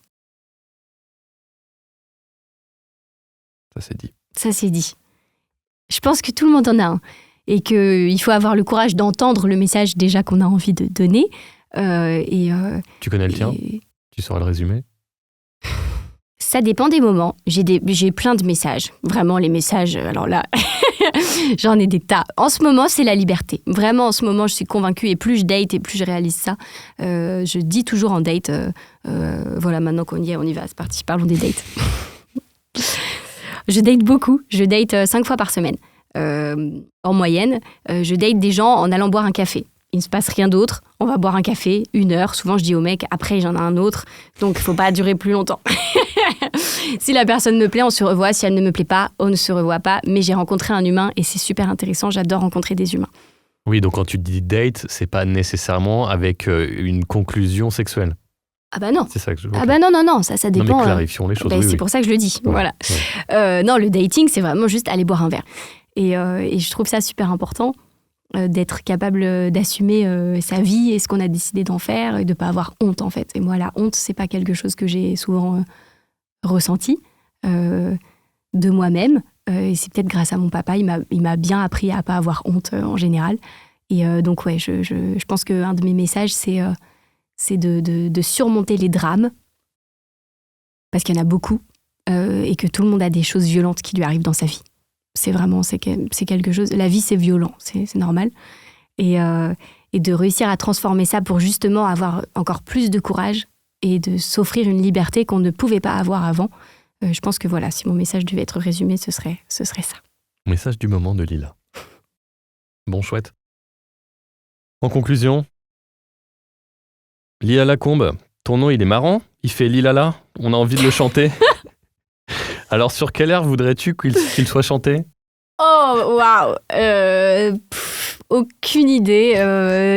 Ça, c'est dit. Ça, c'est dit. Je pense que tout le monde en a un. Et qu'il faut avoir le courage d'entendre le message déjà qu'on a envie de donner. Tu connais le tien ? Tu sauras le résumer ? Ça dépend des moments. J'ai plein de messages. Vraiment, les messages, alors là, j'en ai des tas. En ce moment, c'est la liberté. Vraiment, en ce moment, je suis convaincue. Et plus je date et plus je réalise ça. Je dis toujours en date, voilà, maintenant qu'on y est, on y va. C'est parti, parlons des dates. Je date beaucoup. Je date 5 fois par semaine. En moyenne, je date des gens en allant boire un café. Il ne se passe rien d'autre. On va boire un café, 1 heure. Souvent, je dis au mec, après, j'en ai un autre. Donc, il ne faut pas durer plus longtemps. Si la personne me plaît, on se revoit. Si elle ne me plaît pas, on ne se revoit pas. Mais j'ai rencontré un humain et c'est super intéressant. J'adore rencontrer des humains. Oui, donc quand tu dis date, c'est pas nécessairement avec une conclusion sexuelle. Ah bah non. C'est ça que je veux. Ah bah non, ça dépend. Non, mais clarifions les choses. Oui, c'est pour ça que je le dis. Ouais, voilà. Ouais. Non, le dating, c'est vraiment juste aller boire un verre. Et je trouve ça super important. D'être capable d'assumer sa vie et ce qu'on a décidé d'en faire et de ne pas avoir honte, en fait. Et moi, la honte, c'est pas quelque chose que j'ai souvent ressenti de moi-même. Et c'est peut-être grâce à mon papa, il m'a bien appris à ne pas avoir honte en général. Et donc, ouais, je pense qu'un de mes messages, c'est de surmonter les drames, parce qu'il y en a beaucoup, et que tout le monde a des choses violentes qui lui arrivent dans sa vie. C'est quelque chose... La vie, c'est violent, c'est normal. Et de réussir à transformer ça pour justement avoir encore plus de courage et de s'offrir une liberté qu'on ne pouvait pas avoir avant. Je pense que voilà, si mon message devait être résumé, ce serait ça. Message du moment de Lila. Bon, chouette. En conclusion, Lila Lacombe, ton nom, il est marrant. Il fait Lilala. On a envie de le chanter. Alors, sur quel air voudrais-tu qu'il soit chanté ? Oh, waouh, aucune idée.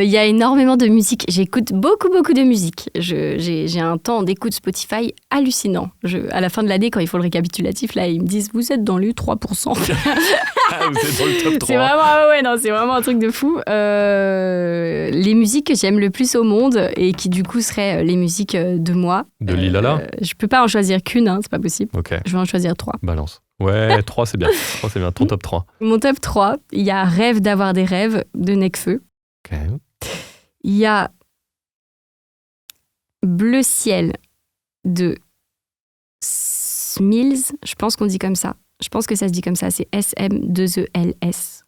Il y a énormément de musique. J'écoute beaucoup de musique. J'ai un temps d'écoute Spotify hallucinant. À la fin de l'année, quand il faut le récapitulatif, là, ils me disent « Vous êtes dans le 3%. » Ah, vous êtes dans le top 3. C'est vraiment, c'est vraiment un truc de fou. Les musiques que j'aime le plus au monde et qui, du coup, seraient les musiques de moi. De Lilala. Je peux pas en choisir qu'une, hein, c'est pas possible. Ok. Je vais en choisir 3. Balance. Ouais, 3 c'est bien. 3 c'est bien. Ton top 3. Mon top 3, il y a Rêve d'avoir des rêves de Nekfeu. Ok. Il y a Bleu ciel de Smils, je pense qu'on dit comme ça. Je pense que ça se dit comme ça, c'est SM2ELS.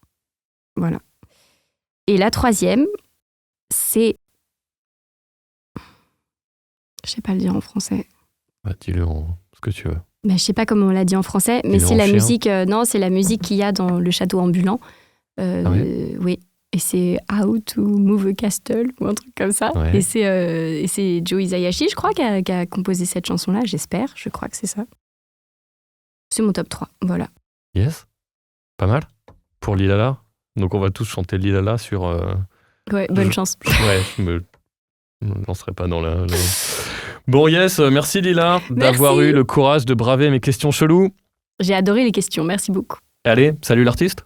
Voilà. Et la troisième, c'est... Je sais pas le dire en français. Bah, dis-le en ce que tu veux. Bah, je sais pas comment on l'a dit en français, mais c'est la musique. Non, c'est la musique qu'il y a dans le château ambulant. Oui. Et c'est How to Move a Castle ou un truc comme ça. Ouais. Et c'est Joe Hisaishi, je crois, qui a composé cette chanson-là. J'espère. Je crois que c'est ça. C'est mon top 3. Voilà. Yes. Pas mal. Pour Lilala. Donc on va tous chanter Lilala sur... Ouais, bonne chance. Ouais, je me lancerai pas dans la... Bon, yes, merci Lila d'avoir eu le courage de braver mes questions cheloues. J'ai adoré les questions, merci beaucoup. Allez, salut l'artiste.